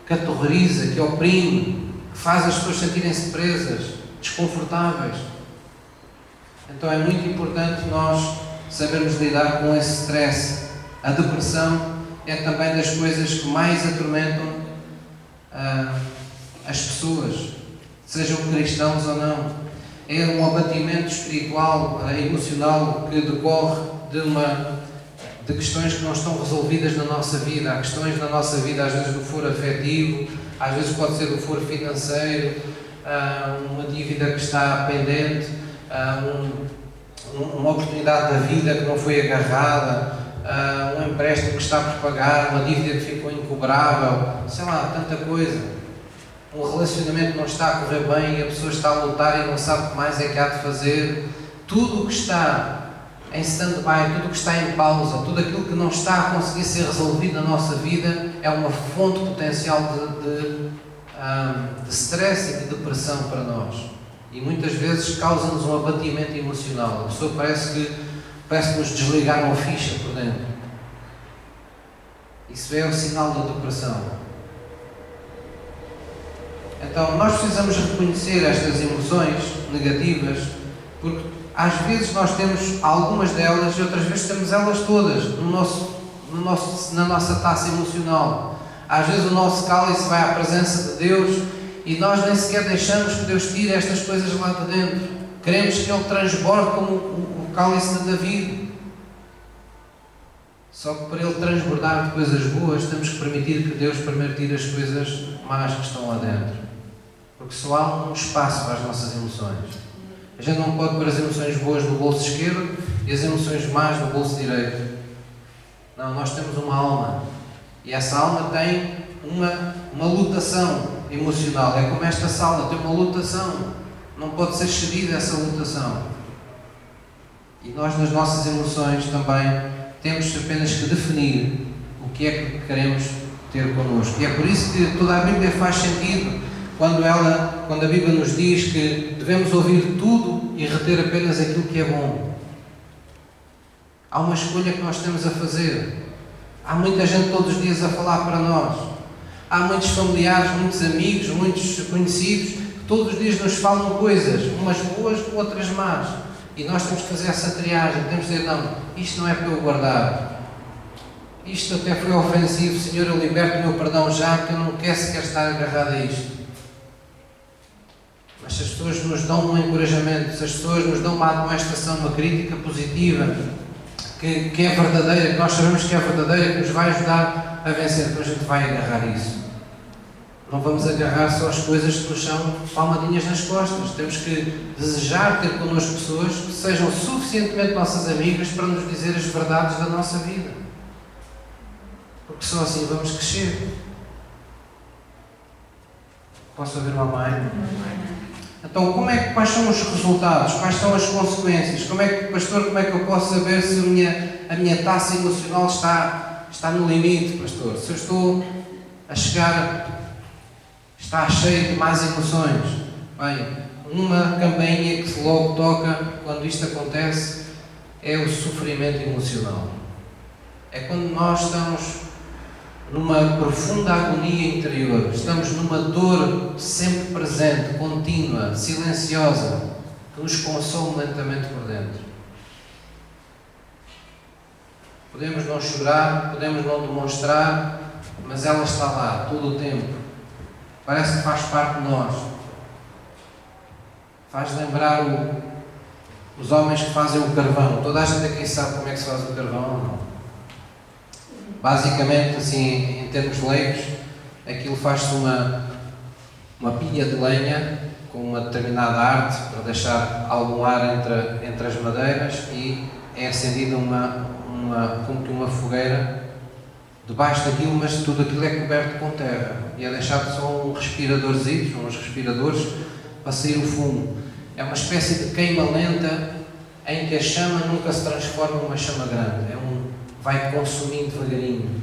Speaker 1: que aterroriza, que oprime, que faz as pessoas sentirem-se presas, desconfortáveis. Então é muito importante nós sabermos lidar com esse stress. A depressão é também das coisas que mais atormentam as pessoas, sejam cristãos ou não. É um abatimento espiritual, emocional, que decorre de questões que não estão resolvidas na nossa vida. Há questões na nossa vida, às vezes do foro afetivo, às vezes pode ser do foro financeiro, uma dívida que está pendente, uma oportunidade da vida que não foi agarrada, um empréstimo que está por pagar, uma dívida que ficou incobrável, sei lá, tanta coisa. Um relacionamento que não está a correr bem e a pessoa está a lutar e não sabe o que mais é que há de fazer. Tudo o que está em stand-by, tudo o que está em pausa, tudo aquilo que não está a conseguir ser resolvido na nossa vida é uma fonte potencial de stress e de depressão para nós. E muitas vezes causa-nos um abatimento emocional. A pessoa parece que nos desligaram a ficha por dentro. Isso é o sinal da depressão. Então nós precisamos reconhecer estas emoções negativas, porque às vezes nós temos algumas delas e outras vezes temos elas todas na nossa taça emocional. Às vezes o nosso cálice vai à presença de Deus e nós nem sequer deixamos que Deus tire estas coisas lá de dentro. Queremos que Ele transborde como o cálice de David. Só que para Ele transbordar de coisas boas, temos que permitir que Deus primeiro tire as coisas más que estão lá dentro. Porque só há um espaço para as nossas emoções. A gente não pode pôr as emoções boas no bolso esquerdo e as emoções más no bolso direito. Não, nós temos uma alma. E essa alma tem uma lutação emocional. É como esta sala, tem uma lutação. Não pode ser cedida essa lutação. E nós, nas nossas emoções, também temos apenas que definir o que é que queremos ter connosco. E é por isso que toda a Bíblia faz sentido quando a Bíblia nos diz que devemos ouvir tudo e reter apenas aquilo que é bom. Há uma escolha que nós temos a fazer. Há muita gente todos os dias a falar para nós. Há muitos familiares, muitos amigos, muitos conhecidos que todos os dias nos falam coisas, umas boas, outras más. E nós temos que fazer essa triagem. Temos que dizer, não, isto não é para eu guardar. Isto até foi ofensivo, Senhor, eu liberto o meu perdão já, que eu não quero sequer estar agarrado a isto. Mas se as pessoas nos dão um encorajamento, se as pessoas nos dão uma admoestação, uma crítica positiva, que é verdadeira, que nós sabemos que é verdadeira, que nos vai ajudar a vencer, então a gente vai agarrar isso. Não vamos agarrar só as coisas que nos são palmadinhas nas costas. Temos que desejar ter connosco pessoas que sejam suficientemente nossas amigas para nos dizer as verdades da nossa vida. Porque só assim vamos crescer. Posso ouvir uma mãe? Então, quais são os resultados? Quais são as consequências? Pastor, como é que eu posso saber se a minha taça emocional está no limite, pastor? Se eu estou a chegar, está cheio de más emoções. Bem, uma campainha que logo toca quando isto acontece é o sofrimento emocional. É quando nós estamos numa profunda agonia interior, estamos numa dor sempre presente, contínua, silenciosa, que nos consome lentamente por dentro. Podemos não chorar, podemos não demonstrar, mas ela está lá todo o tempo. Parece que faz parte de nós. Faz lembrar os homens que fazem o carvão. Toda a gente aqui sabe como é que se faz o carvão ou não? Basicamente, assim, em termos leigos, aquilo faz-se uma pilha de lenha com uma determinada arte para deixar algum ar entre as madeiras e é acendida como que uma fogueira debaixo daquilo, mas tudo aquilo é coberto com terra e é deixado só uns respiradores para sair o fumo. É uma espécie de queima lenta em que a chama nunca se transforma numa chama grande. Vai consumindo devagarinho.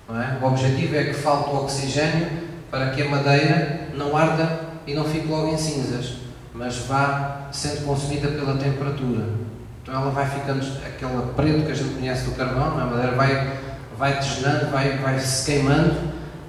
Speaker 1: Não é? O objetivo é que falte o oxigênio para que a madeira não arda e não fique logo em cinzas, mas vá sendo consumida pela temperatura. Então ela vai ficando aquela preto que a gente conhece do carvão, a madeira vai desnando, vai se queimando,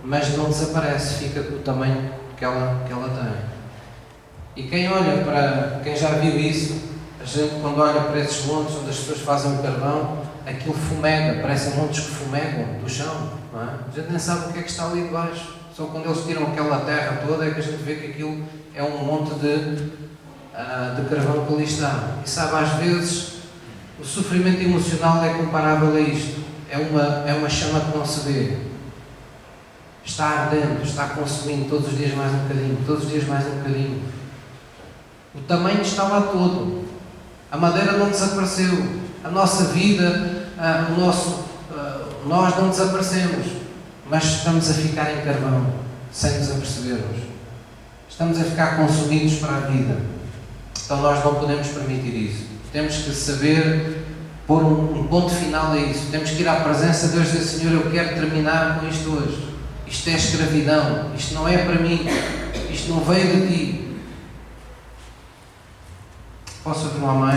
Speaker 1: mas não desaparece, fica com o tamanho que ela tem. E quem já viu isso, a gente quando olha para esses montes onde as pessoas fazem o carvão, aquilo fumega, parecem montes que fumegam do chão, não é? A gente nem sabe o que é que está ali debaixo. Só quando eles tiram aquela terra toda é que a gente vê que aquilo é um monte de carvão que ali está. E sabe, às vezes, o sofrimento emocional é comparável a isto. É uma chama que não se vê. Está ardendo, está consumindo todos os dias mais um bocadinho, todos os dias mais um bocadinho. O tamanho está lá todo. A madeira não desapareceu. A nossa vida, nós não desaparecemos, mas estamos a ficar em carvão, sem nos apercebermos. Estamos a ficar consumidos para a vida. Então nós não podemos permitir isso. Temos que saber pôr um ponto final a isso. Temos que ir à presença de Deus e dizer, Senhor, eu quero terminar com isto hoje. Isto é escravidão, isto não é para mim, isto não veio de Ti. Posso ouvir uma mãe?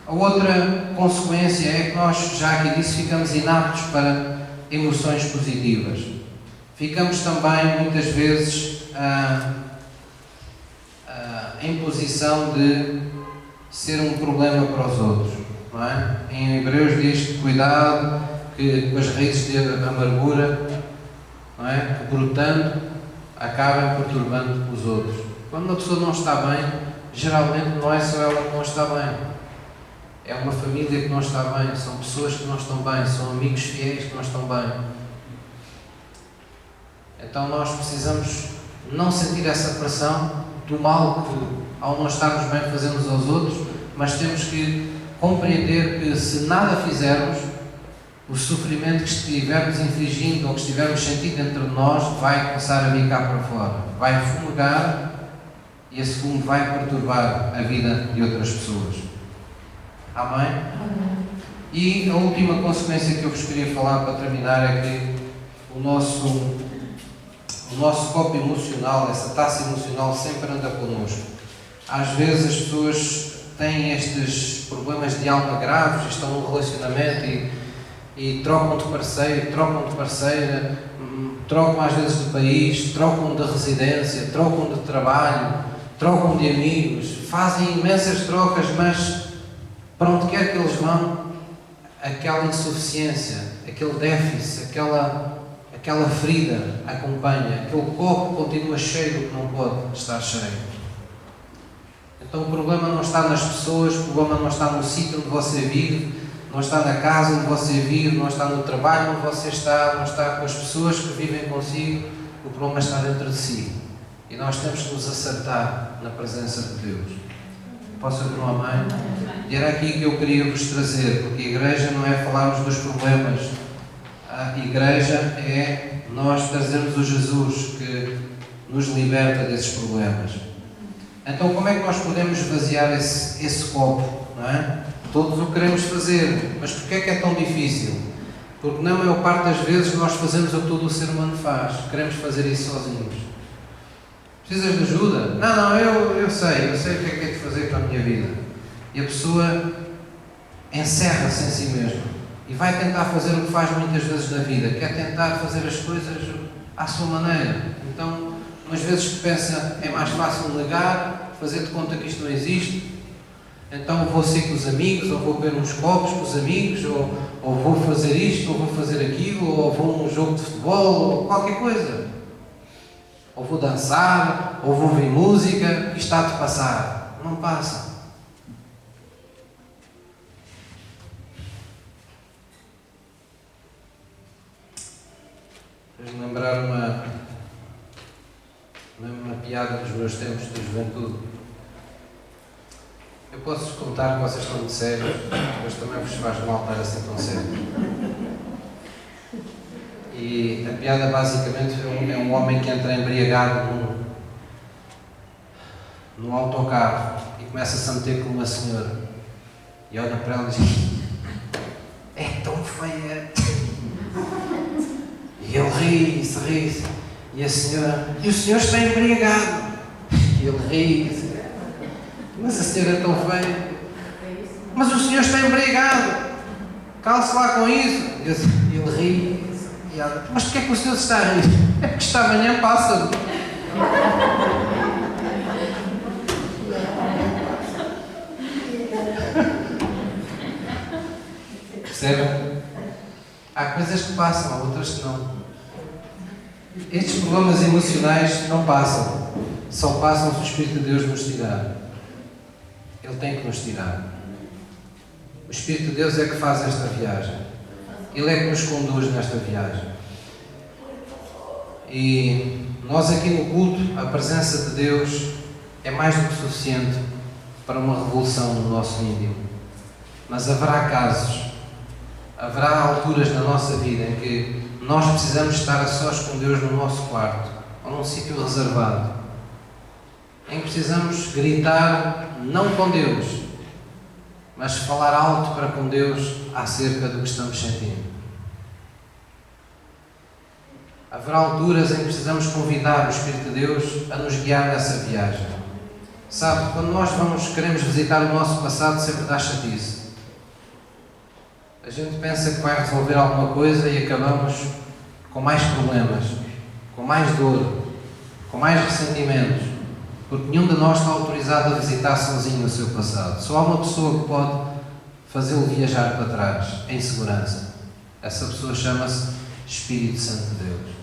Speaker 1: A outra consequência é que nós, já aqui disse, ficamos inaptos para emoções positivas. Ficamos também, muitas vezes, em posição de ser um problema para os outros. Não é? Em Hebreus diz que cuidado com as raízes de amargura, não é? Que brotando acabam perturbando os outros. Quando uma pessoa não está bem, geralmente não é só ela que não está bem. É uma família que não está bem, são pessoas que não estão bem, são amigos fiéis que não estão bem. Então nós precisamos não sentir essa pressão do mal que, ao não estarmos bem, fazemos aos outros, mas temos que compreender que se nada fizermos, o sofrimento que estivermos infligindo ou que estivermos sentindo dentro de nós vai começar a vir cá para fora, vai fumegar e esse fumo vai perturbar a vida de outras pessoas. Amém? E a última consequência que eu vos queria falar para terminar é que o nosso copo emocional, essa taça emocional, sempre anda connosco. Às vezes as pessoas têm estes problemas de alma graves, estão num relacionamento e trocam de parceiro, trocam de parceira, trocam às vezes de país, trocam de residência, trocam de trabalho, trocam de amigos, fazem imensas trocas, mas para onde quer que eles vão, aquela insuficiência, aquele déficit, aquela ferida acompanha, aquele copo continua cheio do que não pode estar cheio. Então o problema não está nas pessoas, o problema não está no sítio onde você vive, não está na casa onde você vive, não está no trabalho onde você está, não está com as pessoas que vivem consigo, o problema está dentro de si. E nós temos que nos acertar na presença de Deus. Posso ouvir um amém? E era aqui que eu queria vos trazer, porque a igreja não é falarmos dos problemas, a igreja é nós trazermos o Jesus que nos liberta desses problemas. Então como é que nós podemos esvaziar esse copo? Não é? Todos o queremos fazer, mas porquê é que é tão difícil? Porque na maior parte das vezes nós fazemos o que todo o ser humano faz, queremos fazer isso sozinhos. Precisas de ajuda? Não, eu sei o que é que é de fazer para a minha vida. E a pessoa encerra-se em si mesma e vai tentar fazer o que faz muitas vezes na vida, que é tentar fazer as coisas à sua maneira. Então, umas vezes pensa, é mais fácil negar, fazer de conta que isto não existe, então vou ser com os amigos, ou vou beber uns copos com os amigos, ou vou fazer isto, ou vou fazer aquilo, ou vou a um jogo de futebol, ou qualquer coisa. Ou vou dançar, ou vou ouvir música, isto está de passar. Não passa. Fez-me lembrar uma piada dos meus tempos de juventude. Eu posso-vos contar que vocês estão muito sérios, mas também vos faz mal estar assim tão sérios. E a piada basicamente é um homem que entra embriagado num autocarro e começa-se a meter com uma senhora. E olha para ela e diz: é tão feia. E ele ri-se. E a senhora: e o senhor está embriagado. E ele ri-se. Mas a senhora é tão feia. Mas o senhor está embriagado. Calce lá com isso. E ele ri. Mas porquê é que o senhor se está a rir? É porque esta manhã passa-me. Percebem? Há coisas que passam, há outras que não. Estes problemas emocionais não passam. Só passam se o Espírito de Deus nos tirar. Ele tem que nos tirar. O Espírito de Deus é que faz esta viagem. Ele é que nos conduz nesta viagem. E nós aqui no culto, a presença de Deus é mais do que suficiente para uma revolução no nosso íntimo. Mas haverá casos, haverá alturas na nossa vida em que nós precisamos estar a sós com Deus no nosso quarto, ou num sítio reservado, em que precisamos gritar, não com Deus, mas falar alto para com Deus acerca do que estamos sentindo. Haverá alturas em que precisamos convidar o Espírito de Deus a nos guiar nessa viagem. Sabe, quando nós queremos visitar o nosso passado, sempre dá chatice. A gente pensa que vai resolver alguma coisa e acabamos com mais problemas, com mais dor, com mais ressentimentos, porque nenhum de nós está autorizado a visitar sozinho o seu passado. Só há uma pessoa que pode fazê-lo viajar para trás, em segurança. Essa pessoa chama-se Espírito Santo de Deus.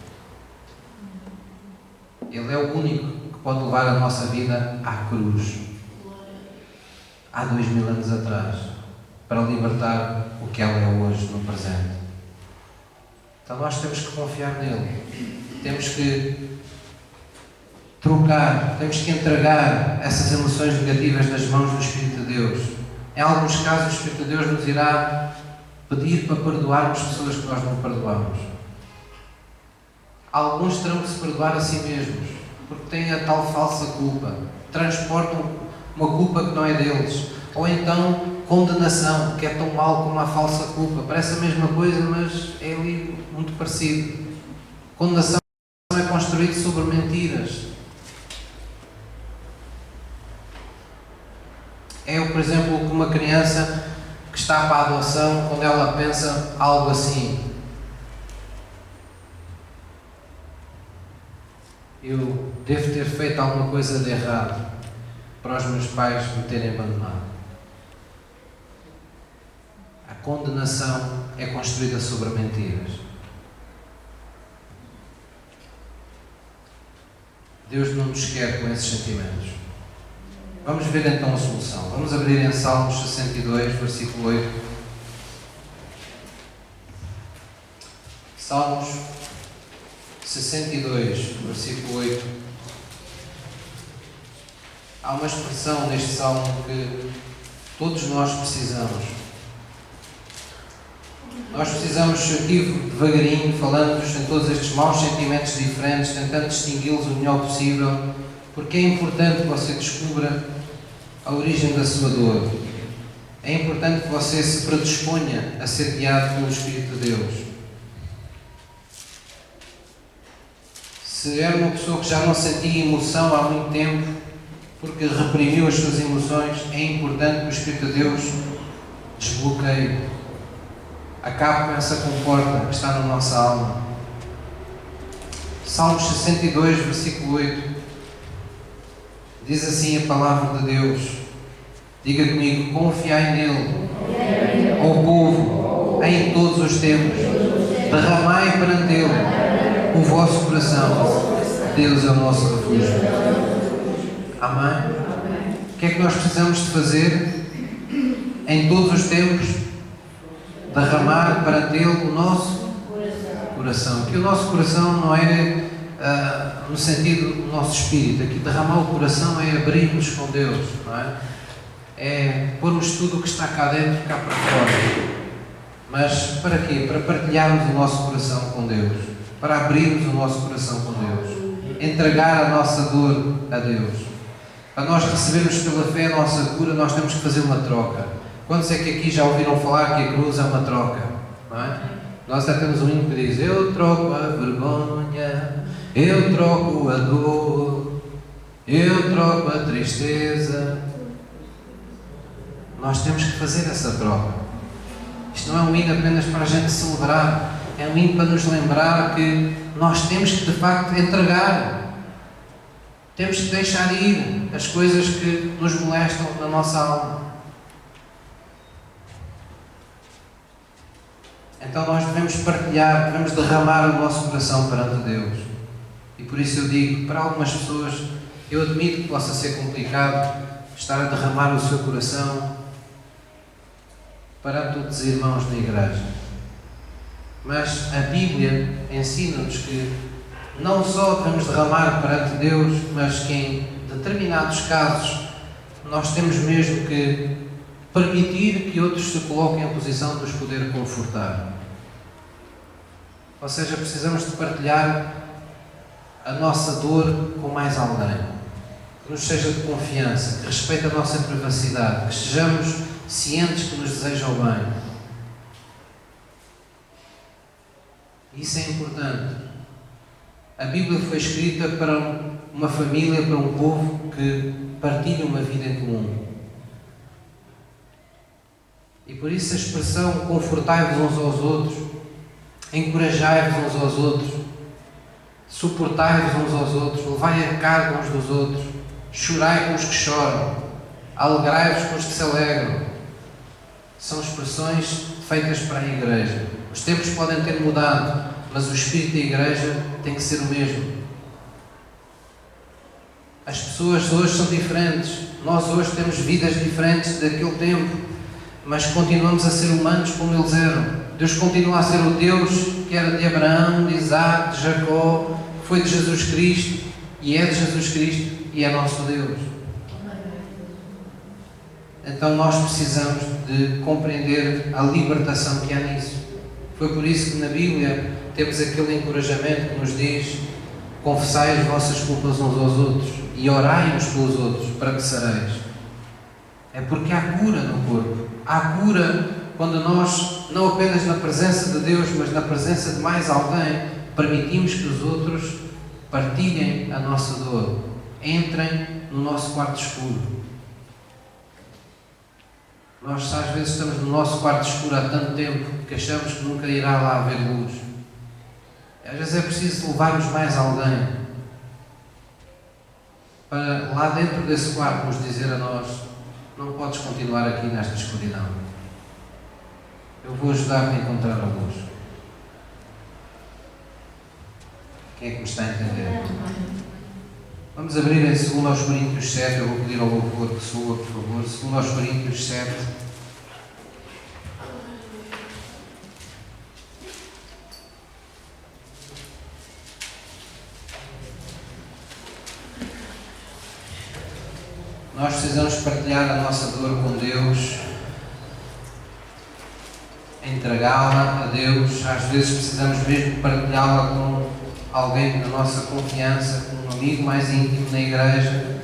Speaker 1: Ele é o único que pode levar a nossa vida à cruz, há 2000 anos atrás, para libertar o que ela é hoje, no presente. Então nós temos que confiar nele. Temos que trocar, temos que entregar essas emoções negativas nas mãos do Espírito de Deus. Em alguns casos, o Espírito de Deus nos irá pedir para perdoarmos pessoas que nós não perdoamos. Alguns terão que se perdoar a si mesmos, porque têm a tal falsa culpa. Transportam uma culpa que não é deles. Ou então condenação, que é tão mal como a falsa culpa. Parece a mesma coisa, mas é ali muito parecido. Condenação é construído sobre mentiras. É, por exemplo, que uma criança que está para a adoção, quando ela pensa algo assim: eu devo ter feito alguma coisa de errado para os meus pais me terem abandonado. A condenação é construída sobre mentiras. Deus não nos quer com esses sentimentos. Vamos ver então a solução. Vamos abrir em Salmos 62, versículo 8. Salmos 62, versículo 8. Há uma expressão neste salmo que todos nós precisamos. Nós precisamos ir devagarinho, falando-vos em todos estes maus sentimentos diferentes, tentando distingui-los o melhor possível, porque é importante que você descubra a origem da sua dor. É importante que você se predisponha a ser guiado pelo Espírito de Deus. Se era uma pessoa que já não sentia emoção há muito tempo, porque reprimiu as suas emoções, é importante que o Espírito de Deus desbloqueie. Acabe com essa comporta que está na nossa alma. Salmos 62, versículo 8. Diz assim a palavra de Deus. Diga comigo: confiai nele, ó povo, em todos os tempos. Derramai perante ele o vosso coração. Deus é o nosso refúgio. Amém? O que é que nós precisamos de fazer em todos os tempos? Derramar perante ele o nosso coração. Que o nosso coração não é no sentido do nosso espírito. Aqui derramar o coração é abrir-nos com Deus, não é? É pormos tudo o que está cá dentro, cá para fora. Mas para quê? Para partilharmos o nosso coração com Deus. Para abrirmos o nosso coração com Deus. Entregar a nossa dor a Deus. Para nós recebermos pela fé a nossa cura, nós temos que fazer uma troca. Quantos é que aqui já ouviram falar que a cruz é uma troca? Não é? Nós até temos um hino que diz: eu troco a vergonha, eu troco a dor, eu troco a tristeza. Nós temos que fazer essa troca. Isto não é um hino apenas para a gente celebrar, é um hino para nos lembrar que nós temos que de facto entregar. Temos que deixar ir as coisas que nos molestam na nossa alma. Então nós devemos partilhar, devemos derramar o nosso coração perante Deus. E por isso eu digo, para algumas pessoas, eu admito que possa ser complicado estar a derramar o seu coração perante outros irmãos na igreja. Mas a Bíblia ensina-nos que não só devemos derramar perante Deus, mas que em determinados casos nós temos mesmo que permitir que outros se coloquem em posição de os poder confortar. Ou seja, precisamos de partilhar a nossa dor com mais alguém, que nos seja de confiança, que respeite a nossa privacidade, que estejamos cientes que nos desejam bem. Isso é importante. A Bíblia foi escrita para uma família, para um povo que partilha uma vida em comum. E por isso a expressão confortai-vos uns aos outros, encorajai-vos uns aos outros, suportai-vos uns aos outros, levai a carga uns dos outros, chorai com os que choram, alegrai-vos com os que se alegram. São expressões feitas para a igreja. Os tempos podem ter mudado, mas o espírito da igreja tem que ser o mesmo. As pessoas hoje são diferentes, nós hoje temos vidas diferentes daquele tempo, mas continuamos a ser humanos como eles eram. Deus continua a ser o Deus que era de Abraão, de Isaac, de Jacó, foi de Jesus Cristo, e é de Jesus Cristo, e é nosso Deus. Então nós precisamos de compreender a libertação que há nisso. Foi por isso que na Bíblia temos aquele encorajamento que nos diz: confessai as vossas culpas uns aos outros e orai uns pelos outros para que sareis. É porque há cura no corpo. Há cura quando nós, não apenas na presença de Deus, mas na presença de mais alguém, permitimos que os outros partilhem a nossa dor. Entrem no nosso quarto escuro. Nós às vezes estamos no nosso quarto escuro há tanto tempo que achamos que nunca irá lá haver luz. Às vezes é preciso levarmos mais alguém para lá dentro desse quarto nos dizer a nós: não podes continuar aqui nesta escuridão. Eu vou ajudar-te a encontrar a luz. Quem é que me está a entender? Vamos abrir em 2 Coríntios 7, eu vou pedir ao louvor que soa, por favor. 2 Coríntios 7. Nós precisamos partilhar a nossa dor com Deus, entregá-la a Deus. Às vezes precisamos mesmo partilhá-la com alguém da nossa confiança, com um amigo mais íntimo na igreja.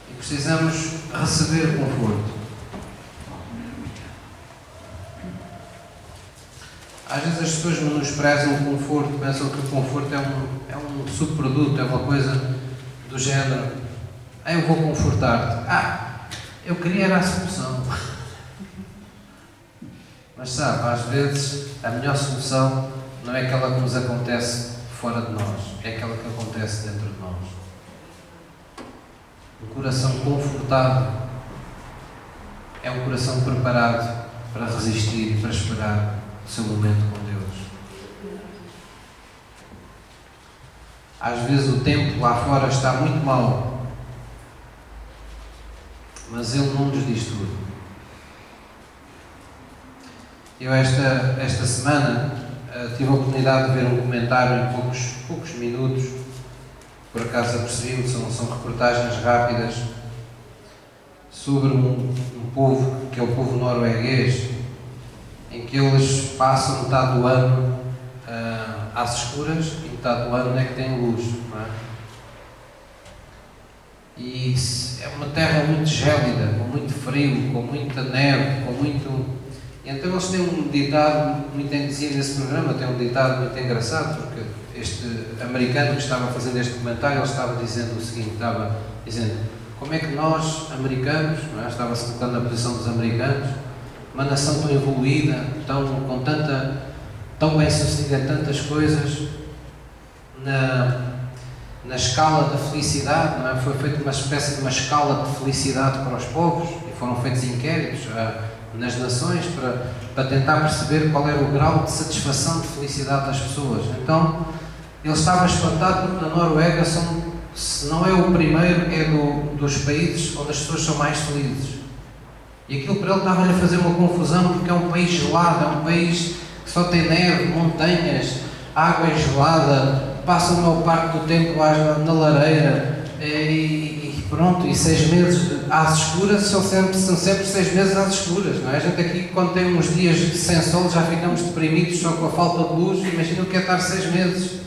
Speaker 1: E precisamos receber conforto. Às vezes as pessoas menosprezam o conforto, pensam que o conforto é um subproduto, é uma coisa do género: eu vou confortar-te. Eu queria era a solução. Mas sabe, às vezes a melhor solução não é aquela que nos acontece fora de nós, é aquela que acontece dentro de nós. Um coração confortado é um coração preparado para resistir e para esperar o seu momento com Deus. Às vezes o tempo lá fora está muito mau, mas Ele não nos diz tudo. Eu esta semana tive a oportunidade de ver um comentário em poucos minutos, por acaso apercebi-me, são reportagens rápidas, sobre um povo, que é o povo norueguês, em que eles passam metade do ano às escuras e metade do ano é que tem luz, não é? E é uma terra muito gélida, com muito frio, com muita neve, com muito... Então eles têm um ditado, muito dizia nesse programa, tem um ditado muito engraçado, porque este americano que estava fazendo este comentário, ele estava dizendo o seguinte, estava dizendo: como é que nós, americanos, não é? Estava-se colocando na posição dos americanos, uma nação tão evoluída, tão bem sucedida em tantas coisas, na escala da felicidade, não é? Foi feita uma espécie de uma escala de felicidade para os povos, e foram feitos inquéritos nas nações para tentar perceber qual era o grau de satisfação, de felicidade das pessoas. Então, ele estava espantado porque na Noruega se não é o primeiro, é dos países onde as pessoas são mais felizes. E aquilo para ele estava-lhe a fazer uma confusão, porque é um país gelado, é um país que só tem neve, montanhas, água gelada, passa a maior parte do tempo lá na lareira, e pronto, e 6 meses às escuras são sempre 6 meses às escuras, não é? A gente aqui, quando tem uns dias sem sol, já ficamos deprimidos só com a falta de luz. Imagina o que é estar 6 meses.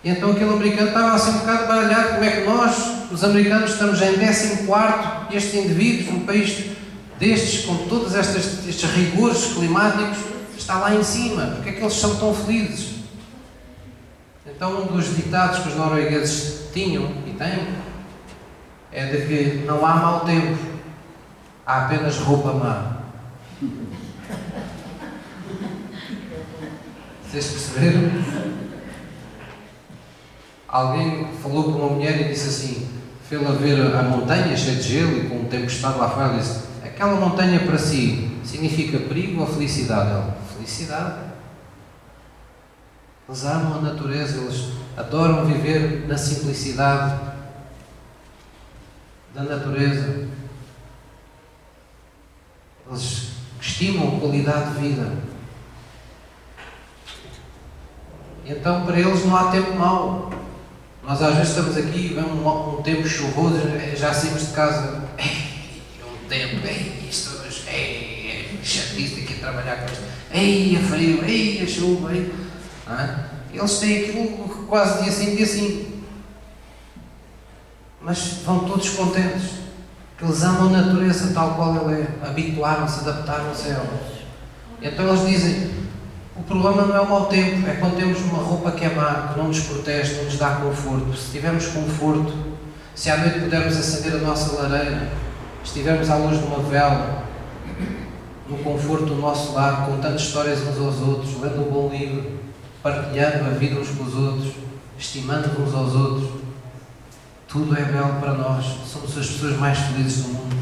Speaker 1: E então aquele americano estava assim um bocado baralhado: como é que nós, os americanos, estamos em 14º, e estes indivíduos, num país destes, com todos estes rigores climáticos, está lá em cima, porque é que eles são tão felizes? Então um dos ditados que os noruegueses tinham e têm é de que não há mau tempo, há apenas roupa má. Vocês perceberam? Alguém falou com uma mulher e disse assim, fê-la ver a montanha cheia de gelo e com um tempestade lá fora, disse: aquela montanha para si significa perigo ou felicidade? Ela: felicidade. Eles amam a natureza, eles adoram viver na simplicidade da natureza. Eles estimam qualidade de vida. Então para eles não há tempo mau. Nós às vezes estamos aqui, vem um tempo chuvoso, já saímos de casa, é um tempo, isto hoje, chatice aqui a trabalhar com isto, é frio, a chuva, Eles têm aquilo quase dia sim, dia sim. Mas vão todos contentes. que eles amam a natureza tal qual ela é, habituaram-se, adaptaram-se a ela. Então eles dizem, o problema não é o mau tempo, é quando temos uma roupa que é má, que não nos protege, não nos dá conforto. Se tivermos conforto, se à noite pudermos acender a nossa lareira, estivermos à luz de uma vela, no conforto do nosso lar, contando histórias uns aos outros, lendo um bom livro, partilhando a vida uns com os outros, estimando uns aos outros, tudo é belo para nós, somos as pessoas mais felizes do mundo.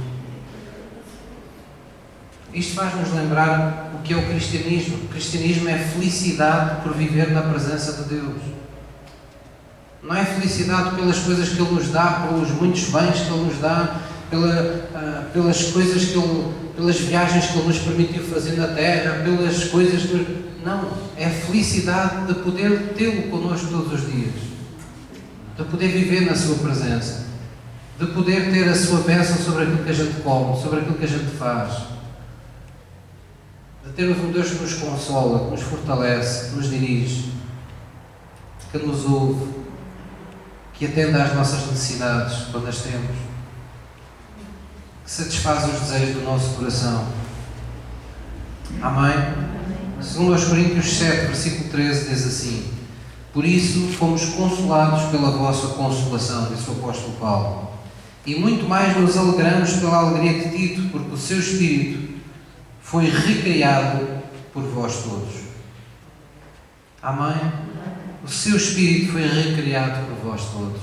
Speaker 1: Isto faz-nos lembrar o que é o cristianismo. O cristianismo é felicidade por viver na presença de Deus. Não é felicidade pelas coisas que Ele nos dá, pelos muitos bens que Ele nos dá, pelas coisas pelas viagens que Ele nos permitiu fazer na terra, pelas coisas que... Não, é a felicidade de poder tê-lo connosco todos os dias, de poder viver na sua presença, de poder ter a sua bênção sobre aquilo que a gente come, sobre aquilo que a gente faz, de termos um Deus que nos consola, que nos fortalece, que nos dirige, que nos ouve, que atende às nossas necessidades quando as temos, que satisfaz os desejos do nosso coração. Amém? Segundo aos Coríntios 7, versículo 13, diz assim: por isso fomos consolados pela vossa consolação, disse o apóstolo Paulo, e muito mais nos alegramos pela alegria de Tito, porque o seu espírito foi recriado por vós todos. Amém? O seu espírito foi recriado por vós todos.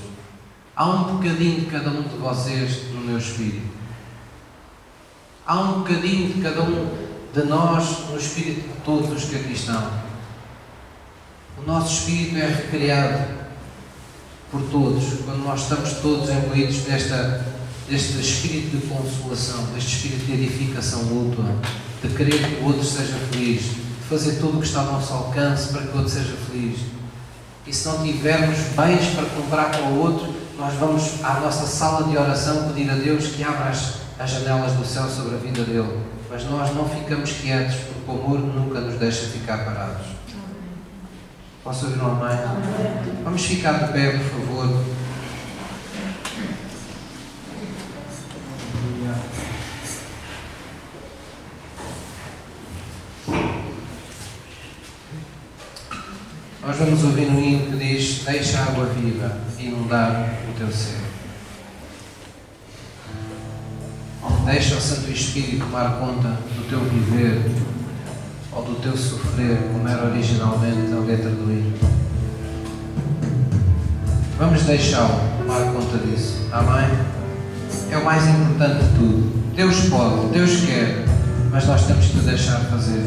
Speaker 1: Há um bocadinho de cada um de vocês no meu espírito. Há um bocadinho de cada um de nós no espírito de todos os que aqui estão. O nosso espírito é recriado por todos, quando nós estamos todos imbuídos deste espírito de consolação, deste espírito de edificação mútua, de querer que o outro seja feliz, de fazer tudo o que está ao nosso alcance para que o outro seja feliz. E se não tivermos bens para comprar para o outro, nós vamos à nossa sala de oração pedir a Deus que abra as janelas do céu sobre a vida dele. Mas nós não ficamos quietos, porque o amor nunca nos deixa ficar parados. Posso ouvir um amém? Vamos ficar de pé, por favor. Nós vamos ouvir no hino que diz: deixa a água viva inundar o teu ser. Deixa o Santo Espírito tomar conta do teu viver ou do teu sofrer, como era originalmente a letra do hino. Vamos deixá-lo tomar conta disso. Amém? É o mais importante de tudo. Deus pode, Deus quer, mas nós temos que o deixar fazer.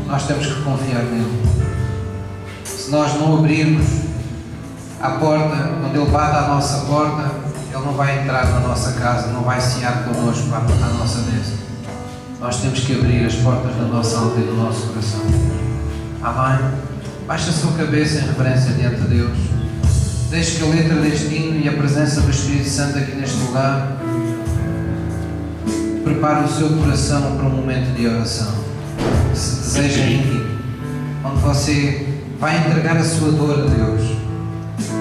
Speaker 1: Nós temos que confiar nele. Se nós não abrirmos a porta, quando Ele bate à nossa porta, Ele não vai entrar na nossa casa, não vai cear connosco à nossa mesa. Nós temos que abrir as portas da nossa alma e do nosso coração. Amém? Baixe a sua cabeça em reverência diante de Deus. Deixe que a letra deste hino e a presença do Espírito Santo aqui neste lugar prepare o seu coração para um momento de oração. Se deseja íntimo, onde você vai entregar a sua dor a Deus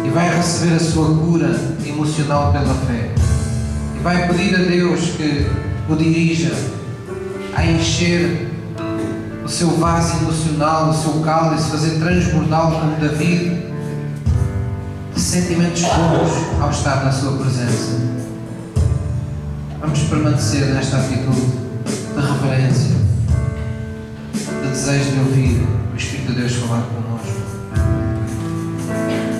Speaker 1: e vai receber a sua cura emocional pela fé e vai pedir a Deus que o dirija a encher o seu vaso emocional, o seu cálice, fazer transbordá-lo como David de sentimentos bons ao estar na sua presença. Vamos permanecer nesta atitude de reverência, de desejo de ouvir o Espírito de Deus falar connosco.
Speaker 2: Perturba tua mente.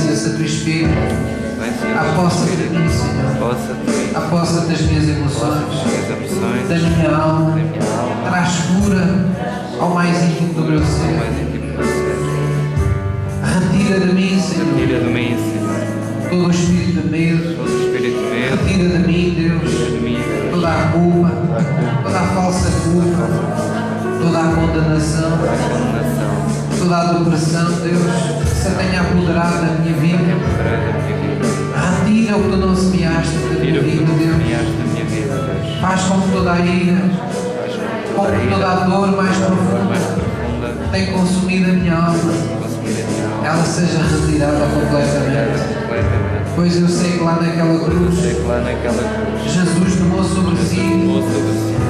Speaker 1: Senhor Santo Espírito, aposta-te de mim, Senhor, aposta-te das minhas emoções, da minha alma, traz cura ao mais íntimo do meu ser. Retira de mim, Senhor, todo o espírito de medo, retira de mim, Deus, toda a culpa, toda a falsa culpa, toda a condenação, toda a depressão, Deus, que se tenha apoderado da minha vida. Retira o que tu não semeaste da minha vida, Deus. Faz com que toda a ira, com que toda a dor mais profunda que tem consumido a minha alma, ela seja retirada completamente. Pois eu sei que lá naquela cruz, Jesus tomou sobre si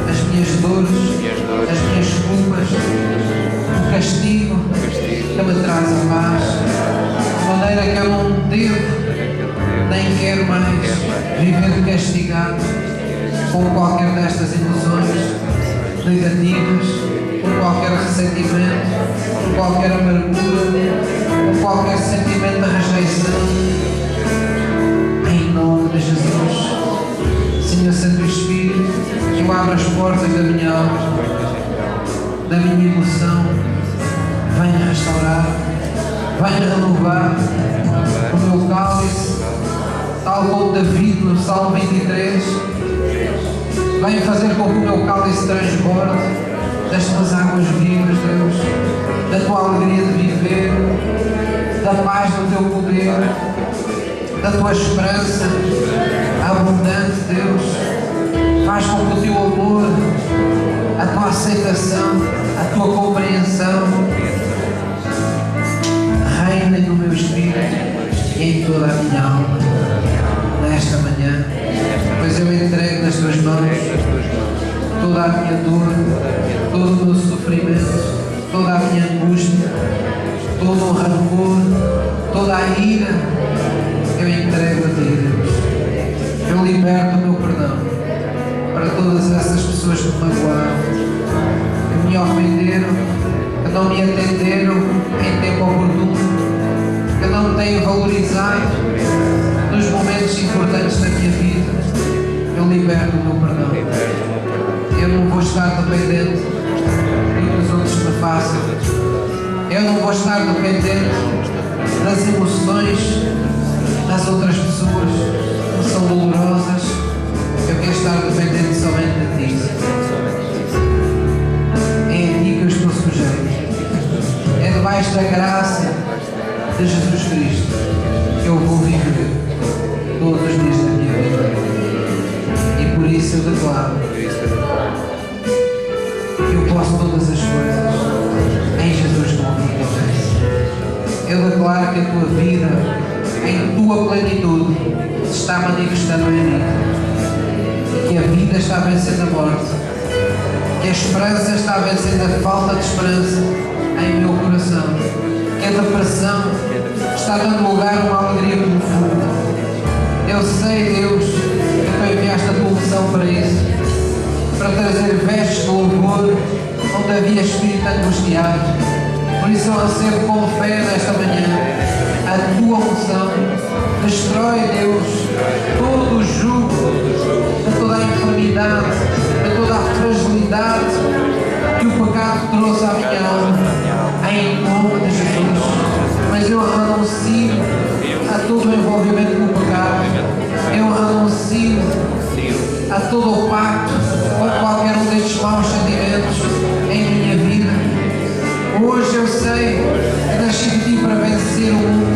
Speaker 1: as minhas dores, as minhas culpas, o castigo que me traz a paz, de maneira que eu não devo, nem quero mais viver castigado com qualquer destas emoções negativas, com qualquer ressentimento, com qualquer amargura, com qualquer sentimento de rejeição. Em nome de Jesus, Senhor Santo Espírito, eu abro as portas da minha alma, da minha emoção, venha restaurar, venha renovar o meu cálice, tal como David no Salmo 23, venha fazer com que o meu cálice transborde das tuas águas vivas, Deus, da tua alegria de viver, da paz do teu poder, da tua esperança abundante, Deus. Faz com que o teu amor, a tua aceitação, a tua compreensão reinem no meu espírito e em toda a minha alma nesta manhã, pois eu entrego nas tuas mãos toda a minha dor, todo o meu sofrimento, toda a minha angústia, todo o rancor, toda a ira, eu entrego a ti, Deus. Eu liberto o meu perdão para todas essas pessoas que me magoaram, que me ofenderam, que não me atenderam em tempo oportuno, que não me têm valorizado nos momentos importantes da minha vida. Eu liberto o meu perdão. Eu não vou estar dependente do que os outros me façam. Eu não vou estar dependente das emoções das outras pessoas que são dolorosas. Eu quero estar dependente somente de ti. É a ti que eu estou sujeito. É debaixo da graça de Jesus Cristo que eu vou viver todos os dias da minha vida. E por isso eu declaro que eu posso todas as coisas em Jesus que me fortalece. Eu declaro que a tua vida, em tua plenitude, se está manifestando em mim. Que a vida está vencendo a morte. Que a esperança está vencendo a falta de esperança em meu coração. Que a depressão está dando lugar a uma alegria profunda. Eu sei, Deus, que tu enviaste a tua unção para isso, para trazer vestes de louvor onde havia espírito angustiado. Por isso eu recebo com fé nesta manhã a tua unção. Destrói, Deus, todo o jugo de toda a enfermidade, de toda a fragilidade que o pecado trouxe à minha alma, em nome de Jesus. Mas eu renuncio a todo o envolvimento com o pecado. Eu renuncio a todo o pacto com qualquer um destes maus sentimentos em minha vida. Hoje eu sei que nasci de ti para vencer o mundo.